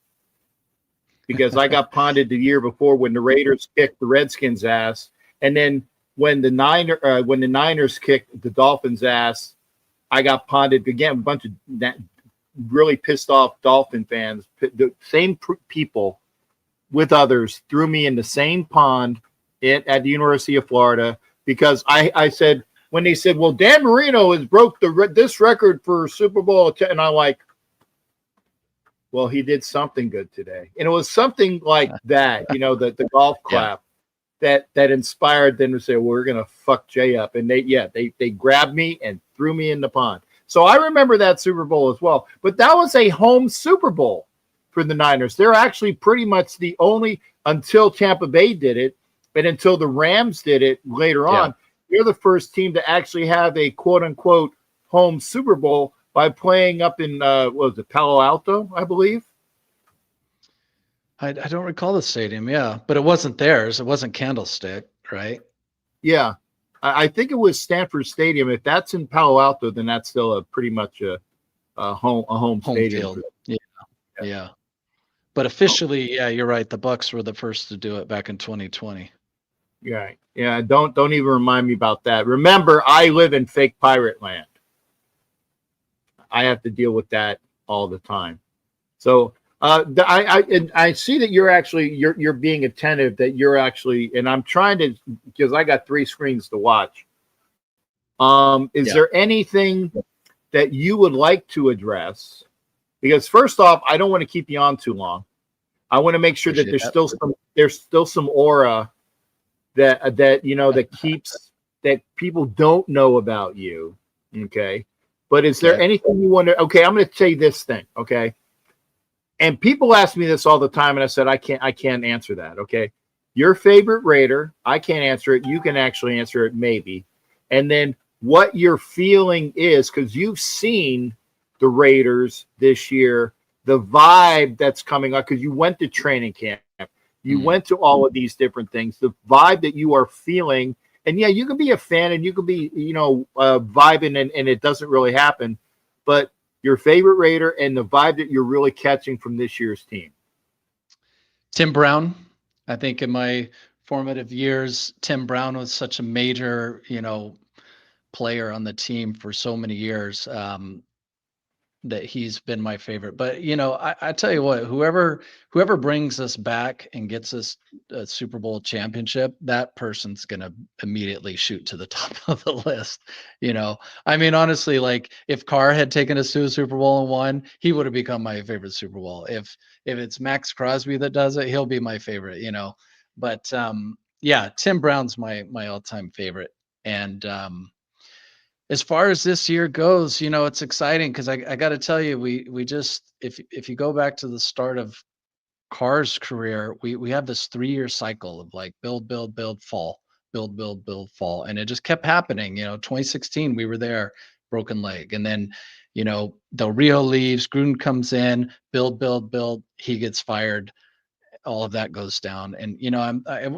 because I got ponded the year before when the Raiders kicked the Redskins' ass, and then when when the Niners kicked the Dolphins' ass, I got ponded again. A bunch of really pissed off Dolphin fans, the same people with others, threw me in the same pond at the University of Florida, because I said, when they said, well, Dan Marino has broke this record for Super Bowl, and I'm like, well, he did something good today. And it was something like that, the golf Yeah. clap that inspired them to say, well, we're gonna fuck Jay up. And they grabbed me and threw me in the pond. So I remember that Super Bowl as well. But that was a home Super Bowl for the Niners. They're actually pretty much the only, until Tampa Bay did it, but until the Rams did it later Yeah. on, they're the first team to actually have a quote unquote home Super Bowl by playing up in what was it, Palo Alto, I believe. I don't recall the stadium, yeah, but it wasn't theirs. It wasn't Candlestick, right? Yeah, I think it was Stanford Stadium. If that's in Palo Alto, then that's still a pretty much a home Home stadium. field. Yeah, yeah. But officially, yeah, you're right. The Bucks were the first to do it back in 2020. Yeah, yeah. Don't even remind me about that. Remember, I live in fake pirate land. I have to deal with that all the time. So I see that you're being attentive. That you're actually, and I'm trying to, because I got 3 screens to watch. Is Yeah. there anything that you would like to address? Because first off, I don't want to keep you on too long. I want to make sure that Appreciate there's still some aura that keeps, that people don't know about you. Okay. But is there Okay. anything you want to, okay, I'm going to say this thing. Okay. And people ask me this all the time, and I said, I can't answer that. Okay. Your favorite Raider, I can't answer it. You can actually answer it, maybe. And then what your feeling is, because you've seen the Raiders this year, the vibe that's coming up, because you went to training camp, you went to all of these different things, the vibe that you are feeling. And yeah, you can be a fan and you can be, vibing, and it doesn't really happen, but your favorite Raider and the vibe that you're really catching from this year's team. Tim Brown. I think in my formative years, Tim Brown was such a major, player on the team for so many years. That he's been my favorite. But I tell you what, whoever brings us back and gets us a Super Bowl championship, that person's gonna immediately shoot to the top of the list. I mean, honestly, like if Carr had taken us to a Super Bowl and won, he would have become my favorite Super Bowl. If it's Max Crosby that does it, he'll be my favorite. But yeah, Tim Brown's my all-time favorite. And as far as this year goes, it's exciting because I got to tell you, we just, if you go back to the start of Carr's career, we have this 3-year cycle of like build, fall, build, fall, and it just kept happening. 2016 we were there, broken leg, and then Del Rio leaves, Gruden comes in, build, he gets fired, all of that goes down. And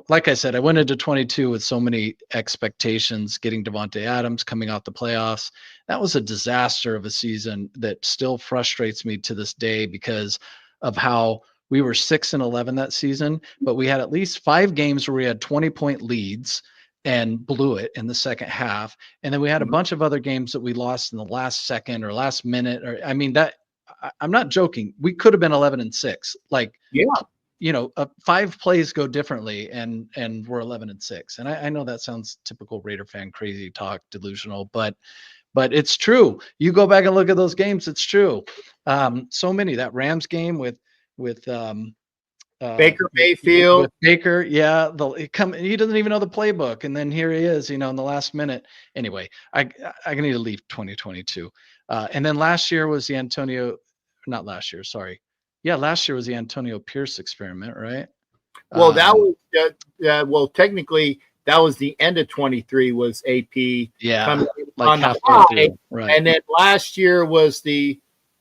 like I said, I went into 22 with so many expectations, getting Devontae Adams, coming out the playoffs. That was a disaster of a season that still frustrates me to this day because of how we were 6-11 that season, but we had at least 5 games where we had 20-point leads and blew it in the second half. And then we had a bunch of other games that we lost in the last second or last minute. I'm not joking. We could have been 11-6. Like, Yeah. 5 plays go differently and we're 11-6. And I know that sounds typical Raider fan, crazy talk, delusional, but it's true. You go back and look at those games. It's true. So many, that Rams game with Baker Mayfield. with Baker. Yeah, he doesn't even know the playbook, and then here he is, in the last minute. Anyway, I need to leave 2022. And then last year was the not last year, sorry. Yeah, last year was the Antonio Pierce experiment, right? Well, that was well, technically that was the end of 23 was AP coming like on the halfway high, through, right? and then last year was the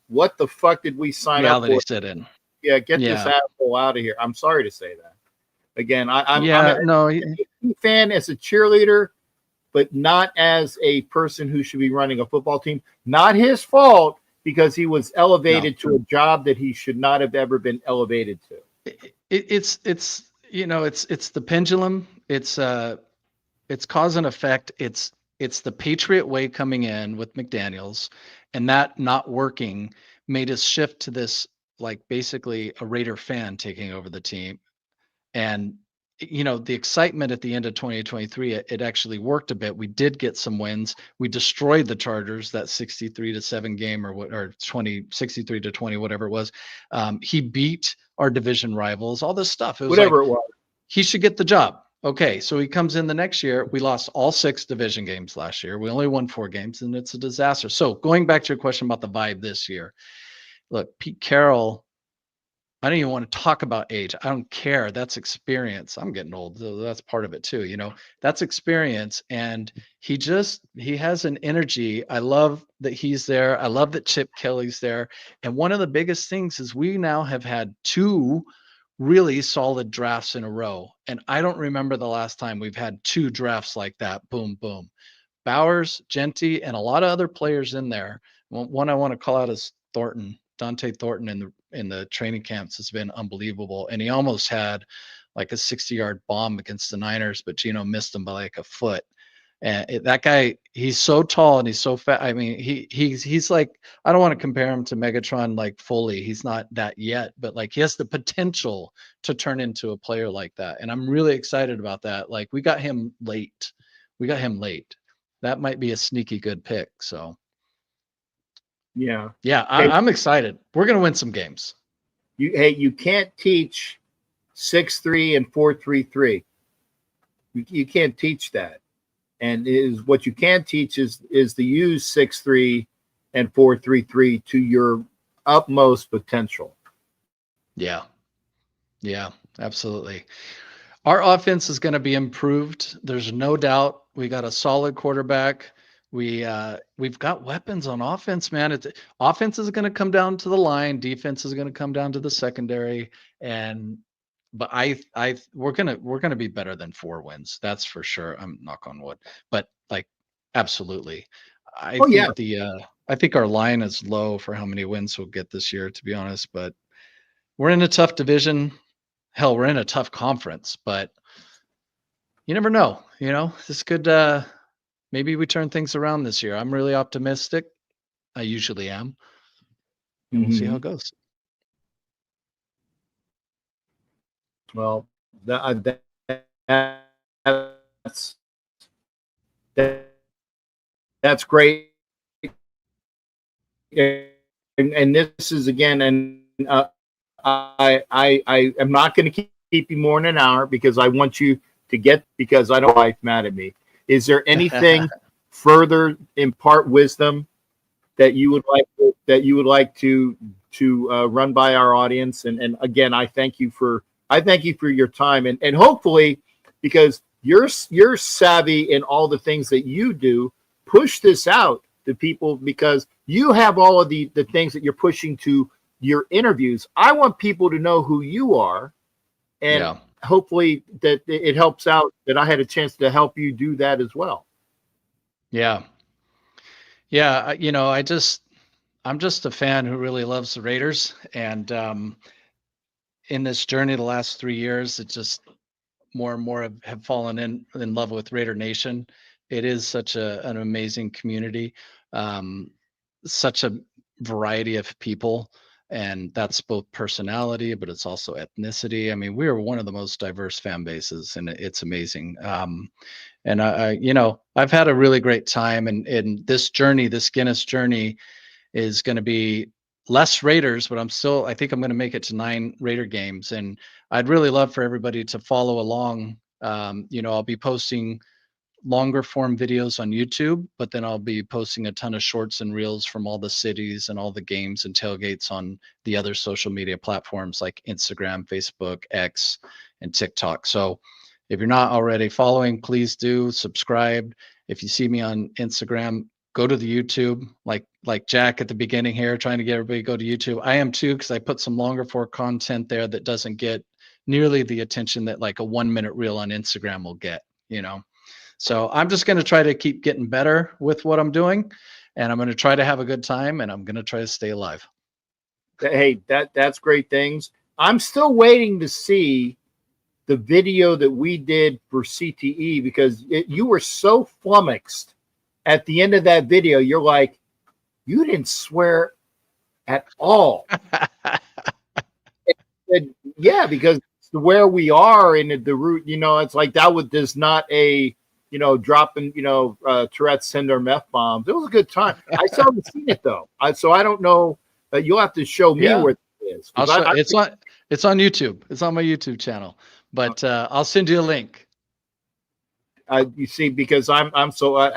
what the fuck did we sign Reality up for? set in. Yeah, get this Yeah. asshole out of here. I'm sorry to say that. Again, I'm no. an AP fan as a cheerleader, but not as a person who should be running a football team. Not his fault because he was elevated to a job that he should not have ever been elevated to. It's the pendulum. It's cause and effect. It's the Patriot way coming in with McDaniels, and that not working made us shift to this, like, basically a Raider fan taking over the team. And the excitement at the end of 2023, it actually worked a bit. We did get some wins. We destroyed the Chargers, that 63-7 game, or 63-20, whatever it was. He beat our division rivals, all this stuff. It was Whatever it was. He should get the job. Okay, so he comes in the next year. We lost all 6 division games last year. We only won 4 games, and it's a disaster. So going back to your question about the vibe this year, look, Pete Carroll, I don't even want to talk about age. I don't care. That's experience. I'm getting old, so that's part of it too. That's experience. And he has an energy. I love that he's there. I love that Chip Kelly's there. And one of the biggest things is we now have had 2 really solid drafts in a row. And I don't remember the last time we've had 2 drafts like that. Boom, boom. Bowers, Genty, and a lot of other players in there. One I want to call out is Dante Thornton in the training camps has been unbelievable. And he almost had like a 60-yard bomb against the Niners, but Geno missed him by like a foot. And that guy, he's so tall and he's so fat. I mean, he's like, I don't want to compare him to Megatron like fully. He's not that yet, but like he has the potential to turn into a player like that. And I'm really excited about that. Like we got him late. That might be a sneaky good pick. So yeah, I'm excited. We're gonna win some games. You can't teach 6-3 and 4-3-3. You can't teach that. And what you can teach is to use 6-3 and 4-3-3 to your utmost potential. Yeah, absolutely. Our offense is going to be improved. There's no doubt. We got a solid quarterback. We've got weapons on offense, man. Offense is going to come down to the line. Defense is going to come down to the secondary. But we're gonna be better than 4 wins. That's for sure. I'm knock on wood. But like, absolutely. I think our line is low for how many wins we'll get this year, to be honest. But we're in a tough division. Hell, we're in a tough conference. But you never know. This could maybe we turn things around this year. I'm really optimistic. I usually am. And we'll see how it goes. Well, that's great. And this is again, and I am not going to keep you more than an hour because I want you to get, because I don't like mad at me. Is there anything further impart wisdom that you would like to run by our audience? And again, I thank you for your time, and hopefully, because you're savvy in all the things that you do, push this out to people, because you have all of the things that you're pushing to your interviews. I want people to know who you are, and hopefully that it helps out that I had a chance to help you do that as well. Yeah. I'm just a fan who really loves the Raiders, and in this journey the last 3 years, it just more and more have fallen in love with Raider Nation. It is such an amazing community, such a variety of people, and that's both personality, but it's also ethnicity. I mean, we are one of the most diverse fan bases, and it's amazing. And I've had a really great time, and this journey, this Guinness journey, is going to be less Raiders, but I think I'm going to make it to 9 Raider games. And I'd really love for everybody to follow along. I'll be posting longer form videos on YouTube, but then I'll be posting a ton of shorts and reels from all the cities and all the games and tailgates on the other social media platforms like Instagram, Facebook, X, and TikTok. So if you're not already following, please do subscribe. If you see me on Instagram, go to the YouTube, like Jack at the beginning here, trying to get everybody to go to YouTube. I am too, because I put some longer form content there that doesn't get nearly the attention that like a 1-minute reel on Instagram will get, So I'm just going to try to keep getting better with what I'm doing, and I'm going to try to have a good time, and I'm going to try to stay alive. Hey, that's great things. I'm still waiting to see the video that we did for CTE, because you were so flummoxed at the end of that video. You're like, you didn't swear at all. Yeah, because where we are in the route, it's like that there's not a, dropping, Tourette's syndrome F-bombs. It was a good time. I still haven't seen it though. So I don't know. You'll have to show me where it is. It's on YouTube. It's on my YouTube channel, but I'll send you a link. You see, because I'm so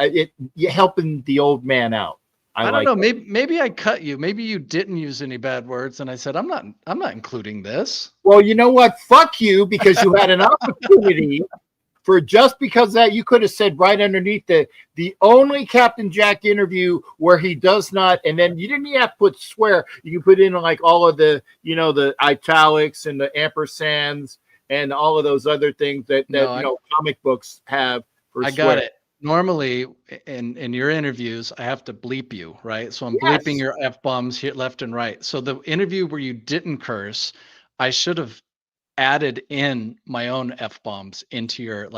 you're helping the old man out. I don't know. Maybe I cut you. Maybe you didn't use any bad words, and I said I'm not including this. Well, you know what? Fuck you, because you had an opportunity. Just because that, you could have said right underneath the only Captain Jack interview where he does not, and then you didn't even have to put swear. You can put in like all of the, the italics and the ampersands and all of those other things that comic books have. I got it. Normally in your interviews, I have to bleep you, right? So I'm bleeping your F-bombs here left and right. So the interview where you didn't curse, I should have added in my own F-bombs into your,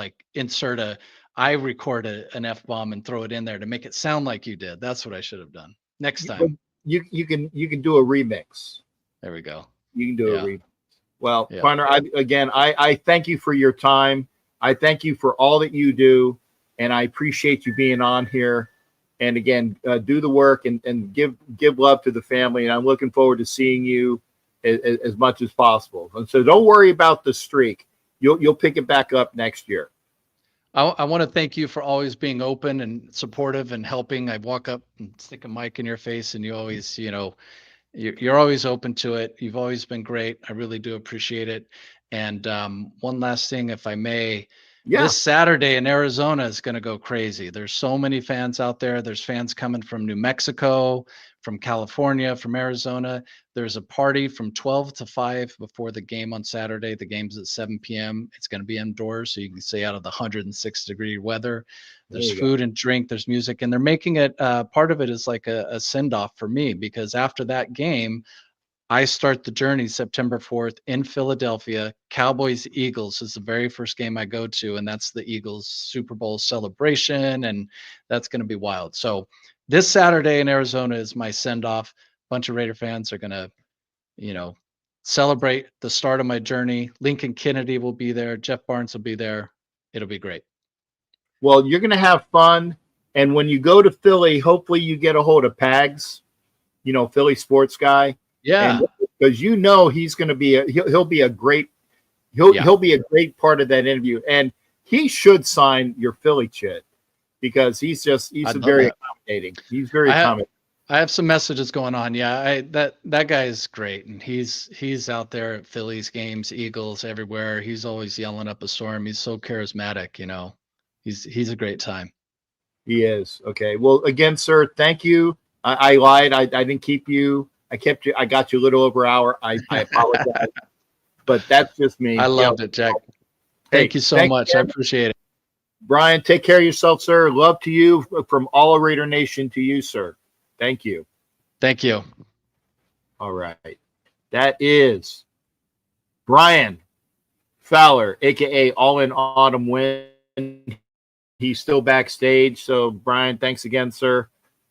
I record an F-bomb and throw it in there to make it sound like you did. That's what I should have done next time. You can do a remix. There we go. You can do a remix. Well, partner, I thank you for your time. I thank you for all that you do, and I appreciate you being on here. And again, do the work and give love to the family. And I'm looking forward to seeing you as much as possible. And so don't worry about the streak. You'll pick it back up next year. I want to thank you for always being open and supportive and helping. I walk up and stick a mic in your face, and you always, you're always open to it. You've always been great. I really do appreciate it. And one last thing, if I may, this Saturday in Arizona is going to go crazy. There's so many fans out there. There's fans coming from New Mexico, from California, from Arizona. There's a party from 12 to 5 before the game on Saturday. The game's at 7 p.m. It's going to be indoors, so you can stay out of the 106-degree weather. There's food and drink. There's music, and they're making it, part of it is like a send-off for me, because after that game, I start the journey September 4th in Philadelphia. Cowboys-Eagles is the very first game I go to, and that's the Eagles Super Bowl celebration, and that's going to be wild. So this Saturday in Arizona is my send-off. A bunch of Raider fans are going to, celebrate the start of my journey. Lincoln Kennedy will be there. Jeff Barnes will be there. It'll be great. Well, you're going to have fun. And when you go to Philly, hopefully you get a hold of Pags, Philly sports guy. Yeah. Because he's going to be he'll be a great part of that interview. And he should sign your Philly chit, because he's very accommodating. He's very accommodating. I have some messages going on. Yeah, that guy is great, and he's out there at Phillies games, Eagles, everywhere. He's always yelling up a storm. He's so charismatic, He's a great time. He is. Okay. Well, again, sir, thank you. I lied. I didn't keep you. I kept you. I got you a little over an hour. I apologize, but that's just me. I loved it, Jack. Thank you so much. I appreciate it. Brian, take care of yourself, sir. Love to you from all of Raider Nation to you, sir. Thank you. Thank you. All right. That is Brian Fowler, AKA All in Autumn Win. He's still backstage. So, Brian, thanks again, sir.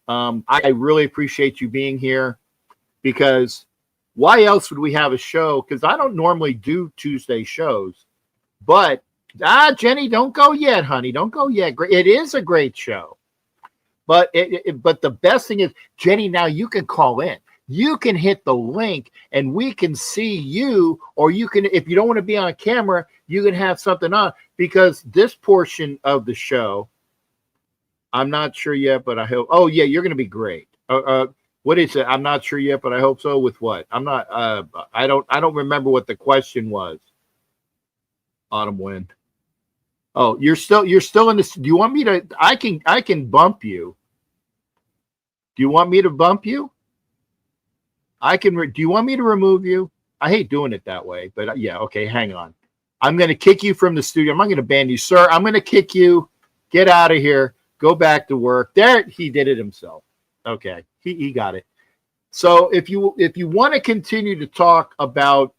I really appreciate you being here, because why else would we have a show? Because I don't normally do Tuesday shows. But, Jenny, don't go yet, honey. Don't go yet. It is a great show. But but the best thing is, Jenny, now you can call in. you can hit the link and we can see you, or you can, if you don't want to be on camera, you can have something on, because this portion of the show, I'm not sure yet, but I hope. Oh yeah, you're going to be great. What is it? I'm not sure yet, but I hope so. With what? I'm not. I don't remember what the question was. Autumn wind. Oh, you're still in this. Do you want me to? I can bump you. Do you want me to bump you? I can. Do you want me to remove you? I hate doing it that way, but yeah. Okay, hang on. I'm going to kick you from the studio. I'm not going to ban you, sir. I'm going to kick you. Get out of here. Go back to work. There, he did it himself. Okay, he got it. So if you want to continue to talk about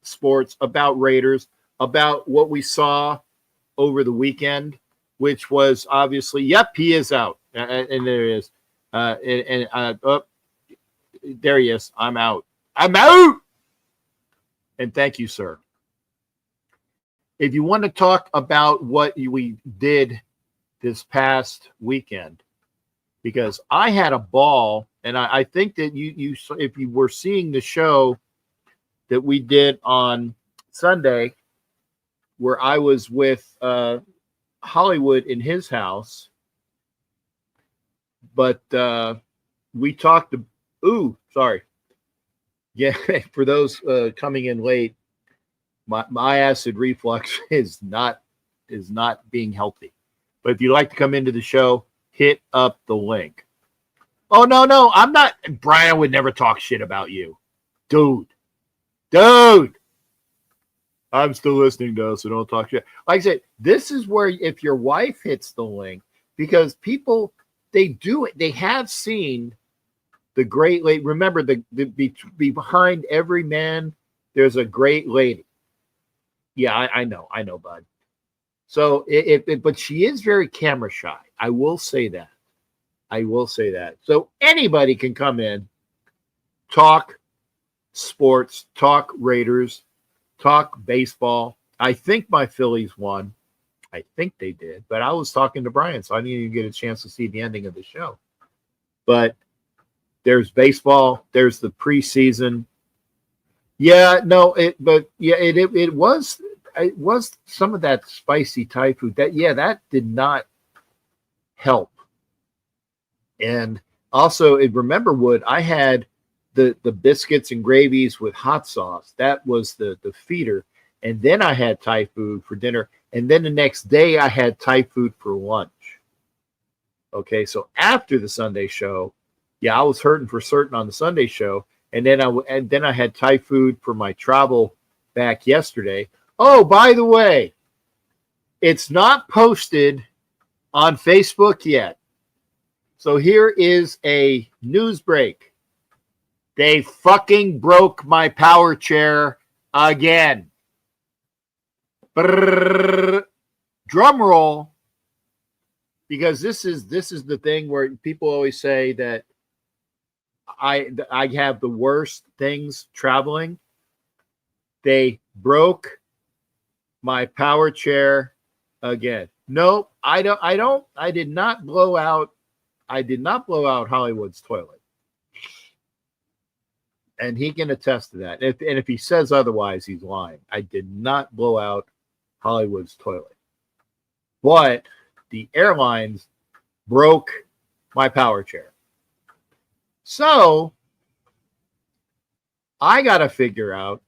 sports, about Raiders, about what we saw over the weekend, which was obviously, yep, he is out, and there he is, oh, there he is. I'm out. I'm out. And thank you, sir. If you want to talk about what we did this past weekend, because I had a ball, and I think that you if you were seeing the show that we did on Sunday, where I was with Hollywood in his house, but we talked to, sorry. Yeah, for those coming in late, my acid reflux is not being healthy. But if you'd like to come into the show, hit up the link. Oh, no, I'm not. Brian would never talk shit about you. Dude. I'm still listening, though, so don't talk shit. Like I said, this is where if your wife hits the link, because people, they have seen the great lady. Remember, the behind every man, there's a great lady. Yeah, I know, bud. So, but she is very camera shy. I will say that. So anybody can come in, talk sports, talk Raiders, talk baseball. I think my Phillies won. I think they did. But I was talking to Brian, so I didn't even get a chance to see the ending of the show. But there's baseball. There's the preseason. Yeah, no, it was some of that spicy Thai food that did not help. And also, remember, Wood, I had the biscuits and gravies with hot sauce. That was the feeder. And then I had Thai food for dinner. And then the next day I had Thai food for lunch. Okay, so after the Sunday show, I was hurting for certain on the Sunday show. And then I had Thai food for my travel back yesterday. Oh, by the way, it's not posted on Facebook yet. So here is a news break. They fucking broke my power chair again. Brrr. Drum roll. Because this is the thing where people always say that I have the worst things traveling. They broke my power chair again. Nope, I did not blow out Hollywood's toilet. And he can attest to that. And if he says otherwise, he's lying. I did not blow out Hollywood's toilet. But the airlines broke my power chair. So I got to figure out,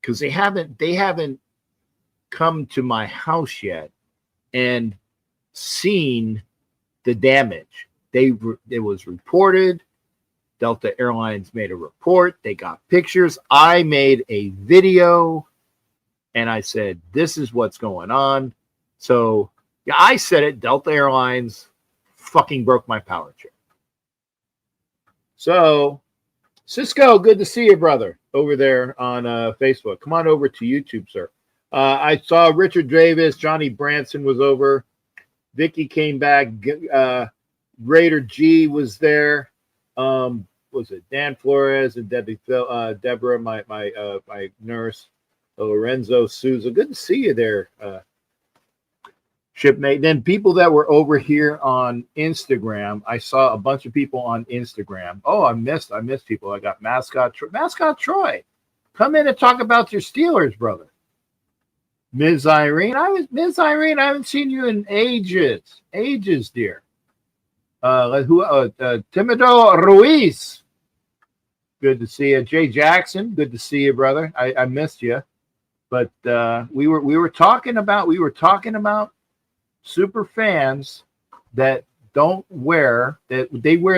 because they haven't come to my house yet and seen the damage. It was reported. Delta Airlines made a report. They got pictures. I made a video, and I said, this is what's going on. So I said it. Delta Airlines fucking broke my power chair. So, Cisco, good to see you, brother, over there on Facebook. Come on over to YouTube, sir. I saw Richard Davis, Johnny Branson was over. Vicky came back. Raider G was there. Was it Dan Flores and Deborah, my nurse, Lorenzo Souza. Good to see you there. Shipmate. Then people that were over here on Instagram, I saw a bunch of people on Instagram. Oh, I missed people. I got Mascot Troy. Come in and talk about your Steelers, brother. Ms. Irene, I haven't seen you in ages, dear. Timido Ruiz, good to see you. Jay Jackson, good to see you, brother. I missed you, but we were talking about super fans that they wear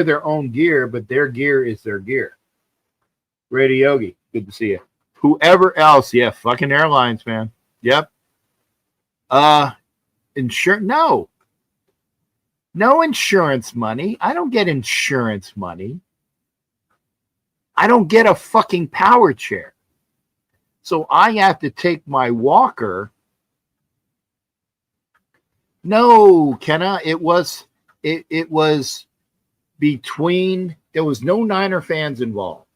their own gear, but their gear is their gear. Brady Yogi, good to see you. Whoever else, yeah, fucking airlines, man. Yep. Insurance? No insurance money. I don't get insurance money. I don't get a fucking power chair. So I have to take my walker. No, Kenna, it was between, there was no Niner fans involved.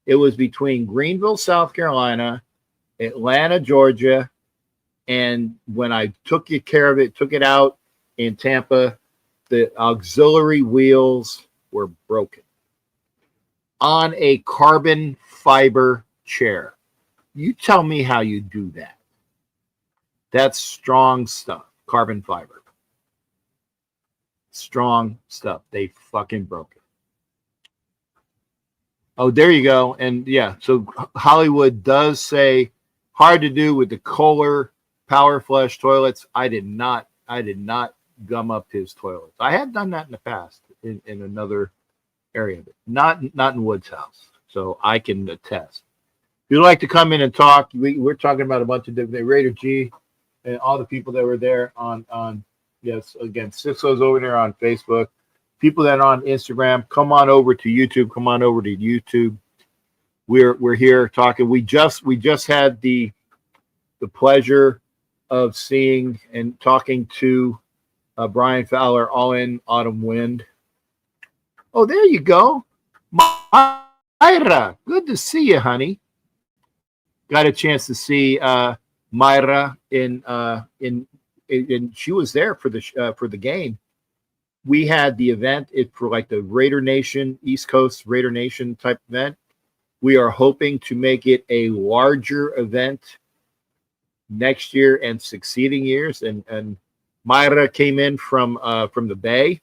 It was between Greenville, South Carolina, Atlanta, Georgia, and when I took it out in Tampa, the auxiliary wheels were broken on a carbon fiber chair. You tell me how you do that. That's strong stuff. Carbon fiber. Strong stuff. They fucking broke it. Oh, there you go. And yeah, so Hollywood does say hard to do with the Kohler Power Flush toilets. I did not gum up his toilets. I had done that in the past in another area of it. Not in Wood's house. So I can attest. If you'd like to come in and talk, we're talking about a bunch of different Raider G and all the people that were there on yes, again, Cisco's over there on Facebook. People that are on Instagram, come on over to YouTube. Come on over to YouTube. We're here talking. We just had the pleasure of seeing and talking to Brian Fowler, All In Autumn Wind. Oh, there you go. Myra, good to see you, honey. Got a chance to see Myra in she was there for the game. We had the event for like the Raider Nation, East Coast Raider Nation type event. We are hoping to make it a larger event next year and succeeding years. And Myra came in from the Bay,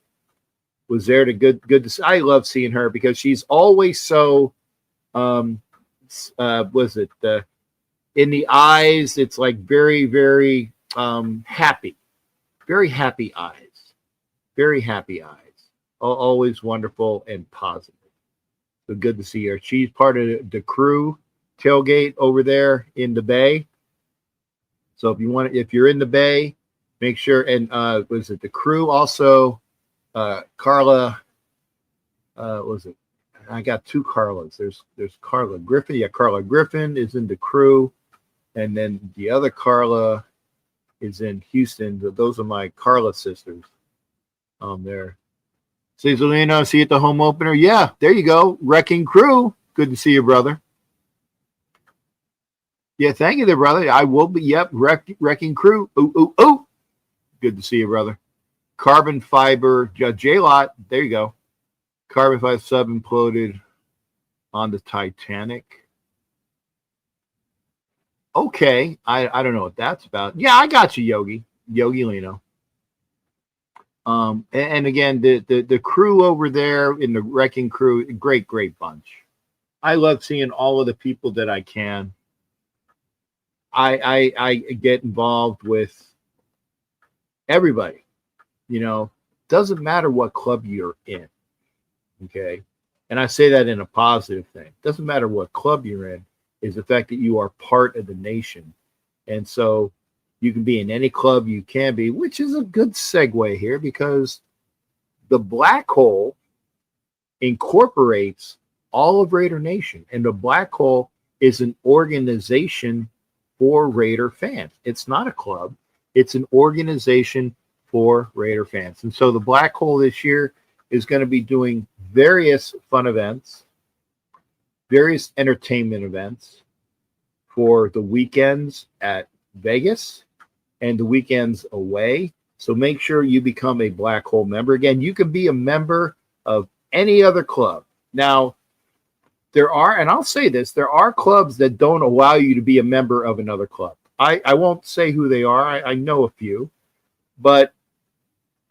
was there to good to see. I love seeing her because she's always so in the eyes, it's like very, very happy. Very happy eyes. Very happy eyes. Always wonderful and positive. So good to see her. She's part of the crew tailgate over there in the Bay. So if you're in the Bay, make sure. And was it the crew also? Carla. Was it? I got two Carlas. There's Carla Griffin. Yeah, Carla Griffin is in the crew, and then the other Carla is in Houston. Those are my Carla sisters. There. Cesarino, see you at the home opener. Yeah, there you go. Wrecking Crew. Good to see you, brother. Yeah, thank you there, brother. I will be. Yep, Wrecking Crew. Ooh. Good to see you, brother. Carbon fiber. J-Lot. There you go. Carbon fiber sub imploded on the Titanic. Okay. I don't know what that's about. Yeah, I got you, Yogi Lino. And again, the crew over there in the Wrecking Crew, great bunch. I love seeing all of the people that I can. I get involved with everybody. Doesn't matter what club you're in. Okay. And I say that in a positive thing. Doesn't matter what club you're in, is the fact that you are part of the nation. And so you can be in any club you can be, which is a good segue here because the Black Hole incorporates all of Raider Nation. And the Black Hole is an organization for Raider fans. It's not a club. It's an organization for Raider fans. And so the Black Hole this year is going to be doing various fun events, various entertainment events for the weekends at Vegas and the weekends away. So make sure you become a Black Hole member. Again, you can be a member of any other club. Now, there are, and I'll say this, there are clubs that don't allow you to be a member of another club. I won't say who they are. I know a few, but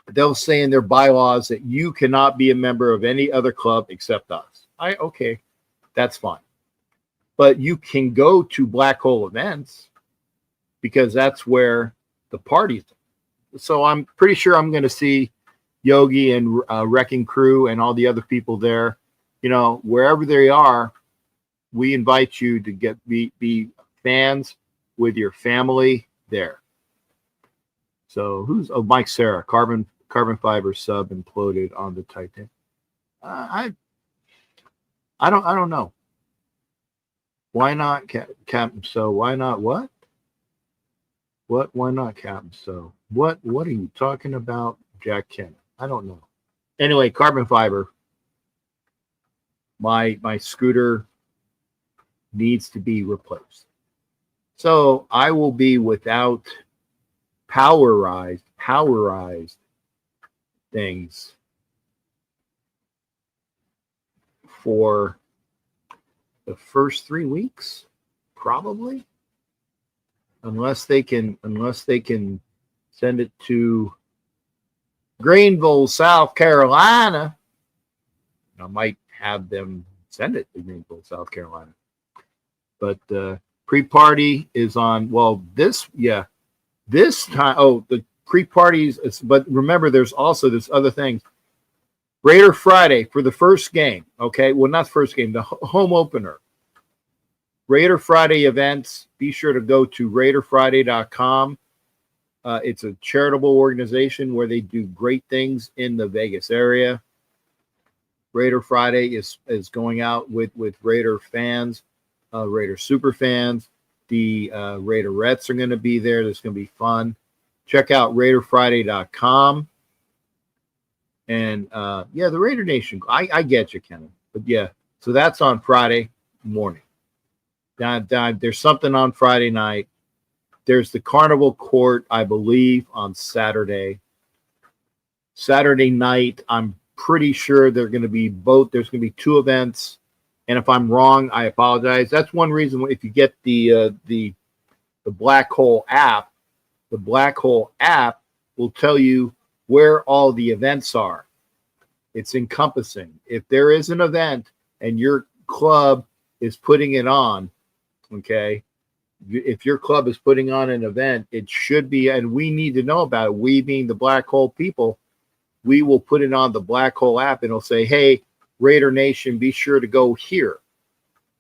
they'll say in their bylaws that you cannot be a member of any other club except us. Okay, that's fine. But you can go to Black Hole events because that's where the parties are. So I'm pretty sure I'm going to see Yogi and Wrecking Crew and all the other people there. You know, wherever they are, we invite you to be fans with your family there. So Mike Sarah, carbon fiber sub imploded on the Titan. I don't know. Why not Captain So? Why not what? Why not Captain So? What are you talking about, Jack Kent? I don't know. Anyway, carbon fiber. My scooter needs to be replaced. So I will be without powerized things for the first 3 weeks, probably, unless they can send it to Greenville, South Carolina. I might have them send it to Greenville, South Carolina. But pre-party is on, this time. Oh, the pre-parties, but remember, there's also this other thing. Raider Friday for the first game. Okay, well, not the first game, the home opener. Raider Friday events. Be sure to go to RaiderFriday.com. It's a charitable organization where they do great things in the Vegas area. Raider Friday is going out with Raider fans, Raider super fans. The Raiderettes are going to be there. There's going to be fun. Check out RaiderFriday.com. And the Raider Nation. I get you, Ken. But yeah, so that's on Friday morning. There's something on Friday night. There's the Carnival Court, I believe, on Saturday. Saturday night, I'm pretty sure they're going to be both. There's going to be 2 events. And if I'm wrong, I apologize. That's one reason if you get the Black Hole app, the Black Hole app will tell you where all the events are. It's encompassing. If there is an event and your club is putting it on, okay, if your club is putting on an event, it should be, and we need to know about it. We being the Black Hole people, we will put it on the Black Hole app and it'll say, hey, Raider Nation, be sure to go here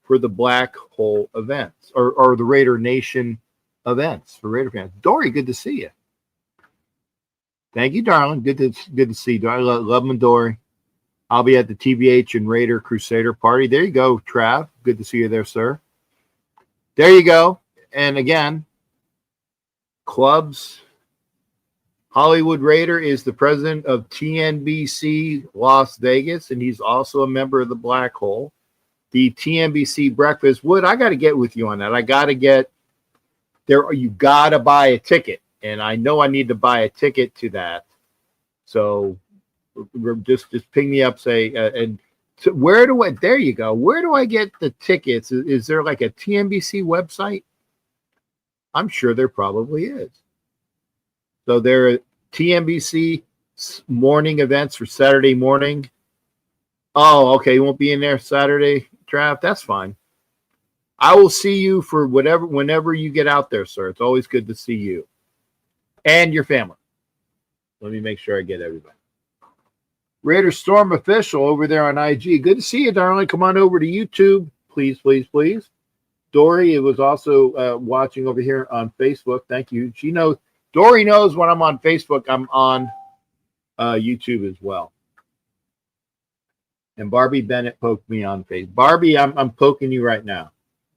for the Black Hole events or the Raider Nation events for Raider fans. Dory, good to see you. Thank you, darling. Good to see you, Dory. Love and Dory. I'll be at the TBH and Raider Crusader party. There you go, Trav. Good to see you there, sir. There you go. And again, clubs. Hollywood Raider is the president of TNBC Las Vegas, and he's also a member of the Black Hole. The TNBC breakfast, Wood, I got to get with you on that. I got to get there. You got to buy a ticket, and I know I need to buy a ticket to that. So just ping me up, say, and so there you go. Where do I get the tickets? Is there like a TNBC website? I'm sure there probably is. So there are TNBC morning events for Saturday morning. Oh, okay. You won't be in there Saturday, Trav. That's fine. I will see you for whenever you get out there, sir. It's always good to see you and your family. Let me make sure I get everybody. Raider Storm Official over there on IG. Good to see you, darling. Come on over to YouTube, please, please, please. Dory was also watching over here on Facebook. Thank you. She knows. Dory knows when I'm on Facebook, I'm on YouTube as well. And Barbie Bennett poked me on Facebook. Barbie, I'm poking you right now.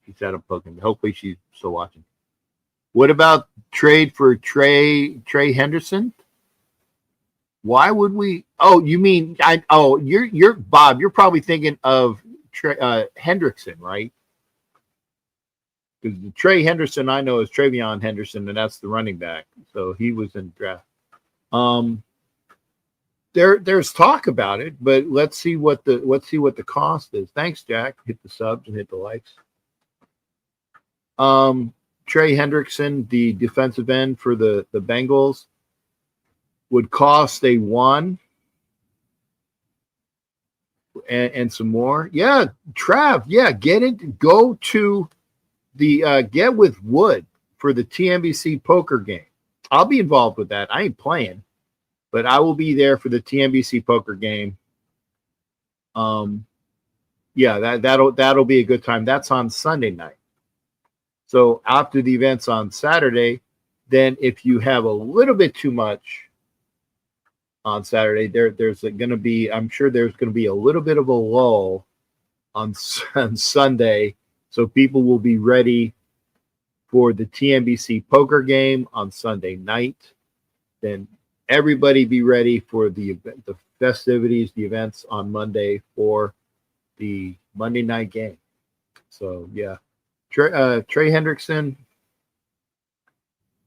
She said I'm poking you. Hopefully she's still watching. What about trade for Trey Henderson? Why would we? Oh, you mean you're Bob. You're probably thinking of Hendrickson, right? Because the Trey Henderson I know is Travion Henderson, and that's the running back. So he was in draft. There's talk about it, but let's see what the cost is. Thanks, Jack. Hit the subs and hit the likes. Trey Hendrickson, the defensive end for the Bengals, would cost a 1 and some more. Yeah, Trav. Yeah, get it. Go to the get with Wood for the TNBC poker game. I'll be involved with that. I ain't playing, but I will be there for the TNBC poker game. Yeah, that'll be a good time. That's on Sunday night. So after the event's on Saturday, then if you have a little bit too much on Saturday, there's going to be, I'm sure there's going to be a little bit of a lull on Sunday. So people will be ready for the TNBC poker game on Sunday night. Then everybody be ready for the festivities, the events on Monday for the Monday night game. So yeah, Trey Hendrickson.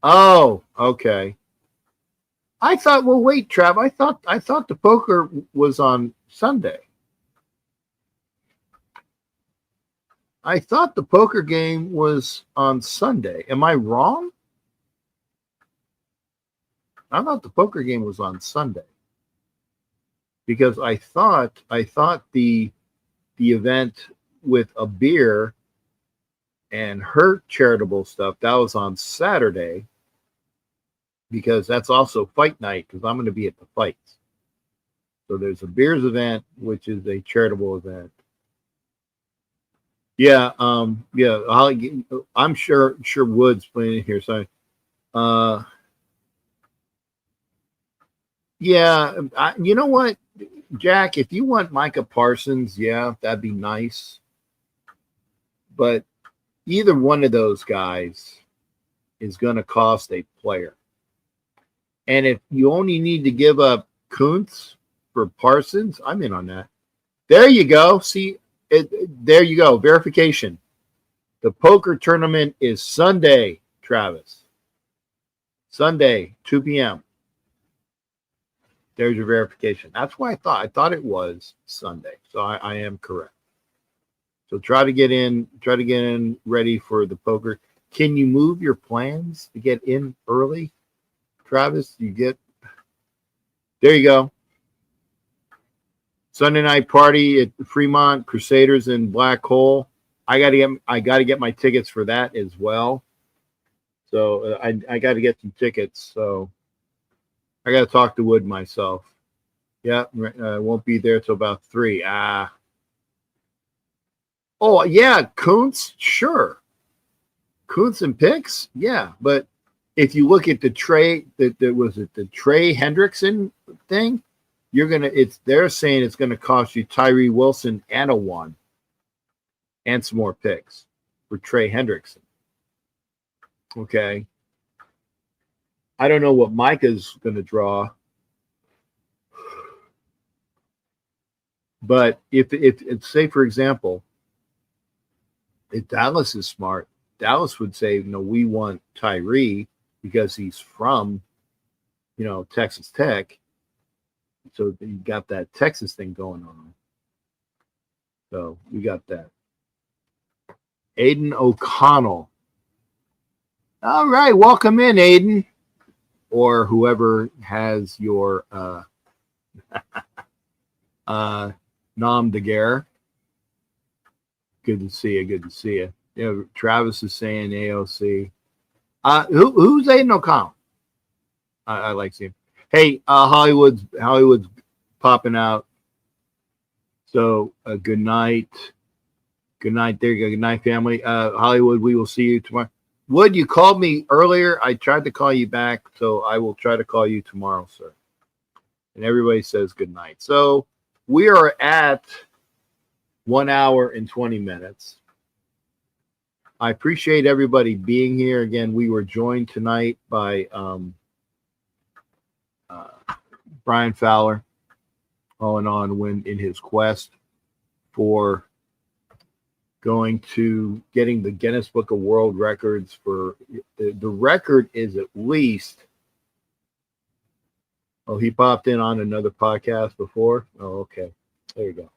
Oh, okay. I thought. Well, wait, Trav. I thought the poker was on Sunday. I thought the poker game was on Sunday. Am I wrong? I thought the poker game was on Sunday because I thought the event with a beer and her charitable stuff that was on Saturday because that's also fight night because I'm going to be at the fights. So there's a beers event which is a charitable event. Yeah, yeah. I'm sure Wood's playing here. So, yeah. You know what, Jack? If you want Micah Parsons, yeah, that'd be nice. But either one of those guys is going to cost a player. And if you only need to give up Kuntz for Parsons, I'm in on that. There you go. See. There you go. Verification. The poker tournament is Sunday, Travis. Sunday, 2 p.m. There's your verification. That's why I thought it was Sunday. So I am correct. So try to get in ready for the poker. Can you move your plans to get in early, Travis? There you go. Sunday night party at Fremont, Crusaders in Black Hole. I got to get my tickets for that as well. So I got to get some tickets. So I got to talk to Wood myself. Yeah, won't be there till about 3. Oh yeah, Kuntz, sure. Kuntz and picks, yeah. But if you look at the Trey, the Trey Hendrickson thing. They're saying it's gonna cost you Tyree Wilson and a 1 and some more picks for Trey Hendrickson. Okay. I don't know what Micah's gonna draw. But if say for example, if Dallas is smart, Dallas would say, no, we want Tyree because he's from, Texas Tech. So you got that Texas thing going on. So we got that. Aiden O'Connell. All right, welcome in, Aiden. Or whoever has your nom de guerre. Good to see you. Good to see you. Yeah, Travis is saying AOC. Who's Aiden O'Connell? I like seeing. Hey, Hollywood's popping out. So good night. Good night. There you go. Good night, family. Hollywood, we will see you tomorrow. Wood, you called me earlier. I tried to call you back, so I will try to call you tomorrow, sir. And everybody says good night. So we are at 1 hour and 20 minutes. I appreciate everybody being here. Again, we were joined tonight by Brian Fowler, all in his quest for getting the Guinness Book of World Records for the record is at least Oh, he popped in on another podcast before. Oh, okay. There you go.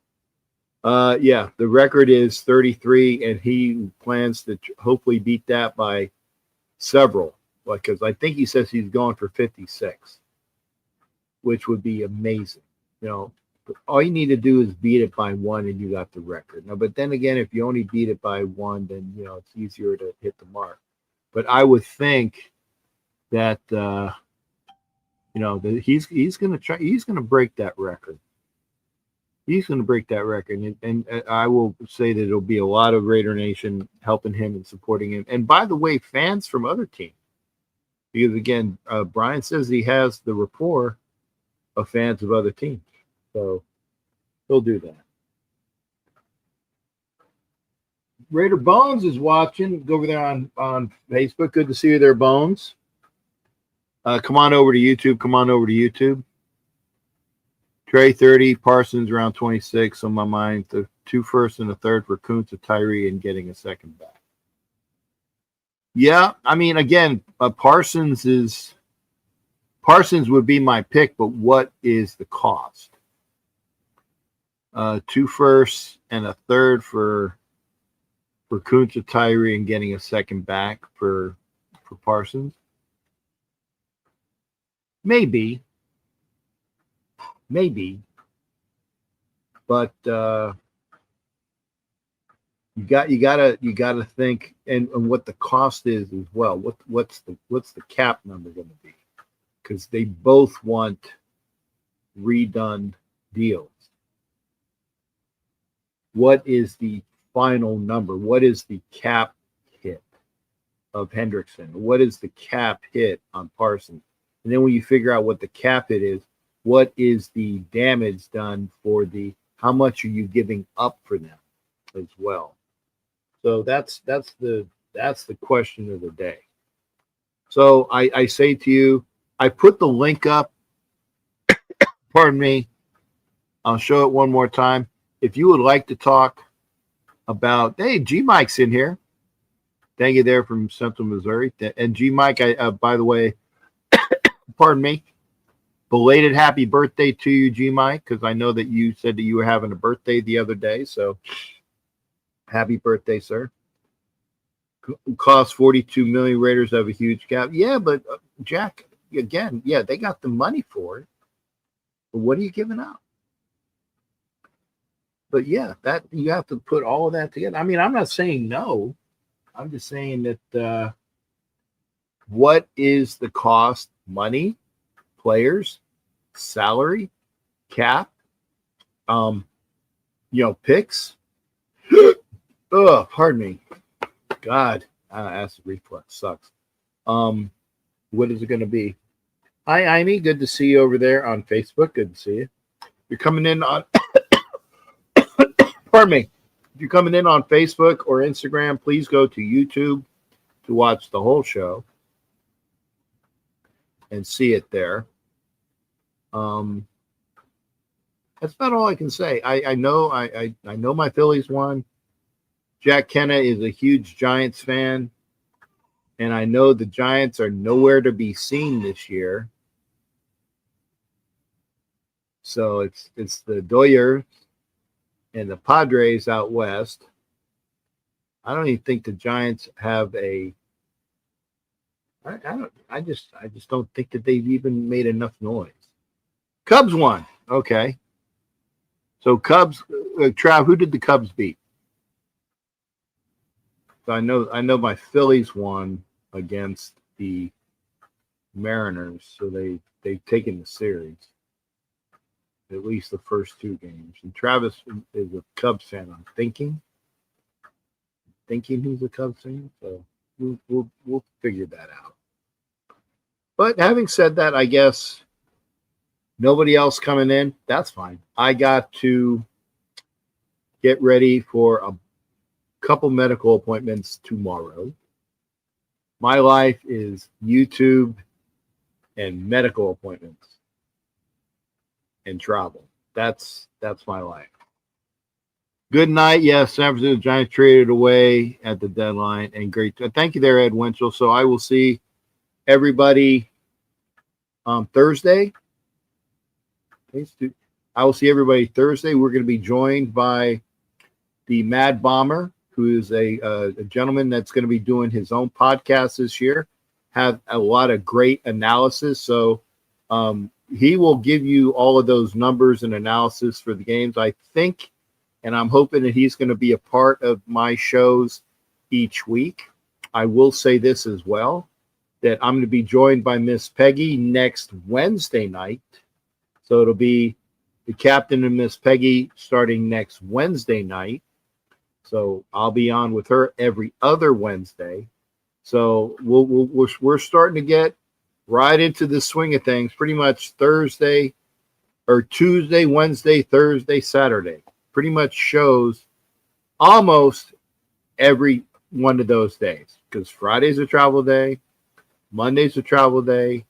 Yeah, the record is 33, and he plans to hopefully beat that by several. Because I think he says he's going for 56, which would be amazing. You know, all you need to do is beat it by one, and you got the record. Now, but then again, if you only beat it by one, then it's easier to hit the mark. But I would think that that he's going to try. He's going to break that record. He's going to break that record, and I will say that it'll be a lot of Raider Nation helping him and supporting him. And by the way, fans from other teams, because again, Brian says he has the rapport of fans of other teams, so he'll do that. Raider Bones is watching. Go over there on Facebook. Good to see you there, Bones. Come on over to YouTube. Trey 30, Parsons around 26 on my mind. The 2 firsts and a third for Kuntz, Tyree, and getting a second back. Yeah, I mean, again, Parsons would be my pick, but what is the cost? 2 firsts and a third for Kuntz, Tyree, and getting a second back for Parsons. Maybe, but you gotta think and what the cost is as well. What's the cap number going to be? Because they both want redone deals. What is the final number? What is the cap hit of Hendrickson? What is the cap hit on Parsons? And then when you figure out what the cap hit is, what is the damage done for how much are you giving up for them as well? So that's the question of the day. So I say to you, I put the link up. Pardon me. I'll show it one more time. If you would like to talk about, hey, G Mike's in here. Thank you there from Central Missouri. And G Mike, by the way, pardon me, belated happy birthday to you, G Mike, because I know that you said that you were having a birthday the other day. So happy birthday, sir. Cost 42 million. Raiders have a huge cap. Yeah, but Jack, again, yeah, they got the money for it. But what are you giving up? But yeah, that you have to put all of that together. I mean, I'm not saying no. I'm just saying that what is the cost? Money, players, salary, cap, picks. Oh, pardon me. God, acid reflux sucks. What is it going to be? Hi, Amy. Good to see you over there on Facebook. Good to see you. You're coming in on. Pardon me. If you're coming in on Facebook or Instagram, please go to YouTube to watch the whole show and see it there. That's not all I can say. I know my Phillies won. Jack Kenna is a huge Giants fan, and I know the Giants are nowhere to be seen this year. So it's the Doyers and the Padres out west. I don't even think the Giants have a. I just don't think that they've even made enough noise. Cubs won. Okay. So Cubs, Trav, who did the Cubs beat? So I know my Phillies won against the Mariners, so they've taken the series, at least the first 2 games. And Travis is a Cubs fan. I'm thinking he's a Cubs fan, so we'll figure that out. But having said that, I guess nobody else coming in. That's fine. I got to get ready for a couple medical appointments tomorrow. My life is YouTube and medical appointments and travel. That's my life. Good night. Yes, San Francisco Giants traded away at the deadline, and great. Thank you there, Ed Winchell. So I will see everybody on Thursday I will see everybody Thursday. We're going to be joined by the Mad Bomber, who is a gentleman that's going to be doing his own podcast this year. Have a lot of great analysis. So he will give you all of those numbers and analysis for the games, I think. And I'm hoping that he's going to be a part of my shows each week. I will say this as well, that I'm going to be joined by Miss Peggy next Wednesday night. So it'll be the captain and Miss Peggy starting next Wednesday night. So I'll be on with her every other Wednesday. So we're starting to get right into the swing of things. Pretty much Thursday or Tuesday, Wednesday, Thursday, Saturday. Pretty much shows almost every one of those days, because Friday's a travel day, Monday's a travel day,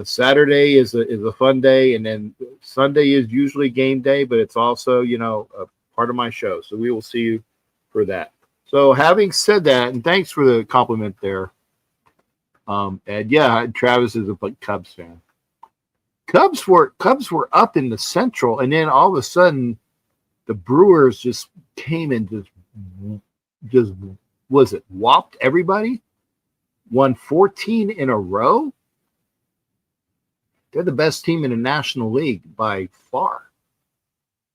Saturday is a fun day, and then Sunday is usually game day, but it's also, a part of my show. So we will see you for that. So having said that, and thanks for the compliment there. And yeah, Travis is a Cubs fan. Cubs were up in the Central, and then all of a sudden the Brewers just came and just was it whopped everybody? Won 14 in a row. They're the best team in the National League by far.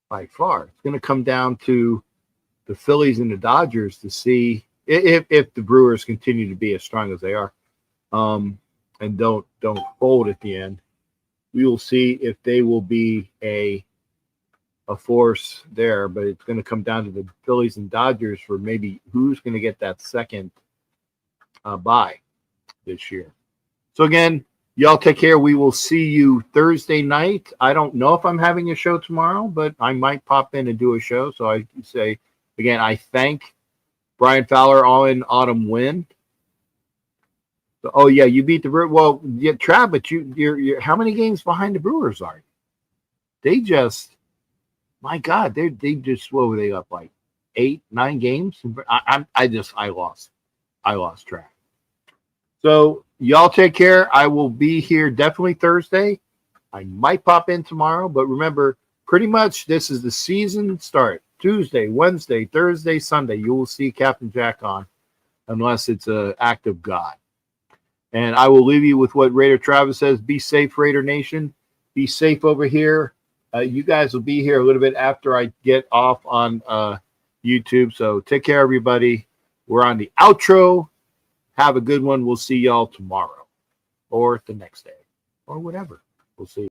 By far. It's going to come down to the Phillies and the Dodgers to see if the Brewers continue to be as strong as they are, and don't fold at the end. We will see if they will be a force there, but it's going to come down to the Phillies and Dodgers for maybe who's going to get that second bye this year. So again, y'all take care. We will see you Thursday night. I don't know if I'm having a show tomorrow, but I might pop in and do a show. So I say, again, I thank Brian Fowler all in autumn win. So, oh yeah, you beat the Brewers. Well, yeah, Trav, but you're how many games behind the Brewers are you? They just, my God, they just, what were they up, like 8, 9 games? I lost track. So y'all take care. I will be here definitely Thursday. I might pop in tomorrow, but remember, pretty much this is the season start. Tuesday, Wednesday, Thursday, Sunday. You will see Captain Jack on, unless it's an act of God. And I will leave you with what Raider Travis says. Be safe, Raider Nation. Be safe over here. You guys will be here a little bit after I get off on YouTube. So take care, everybody. We're on the outro. Have a good one. We'll see y'all tomorrow or the next day or whatever. We'll see.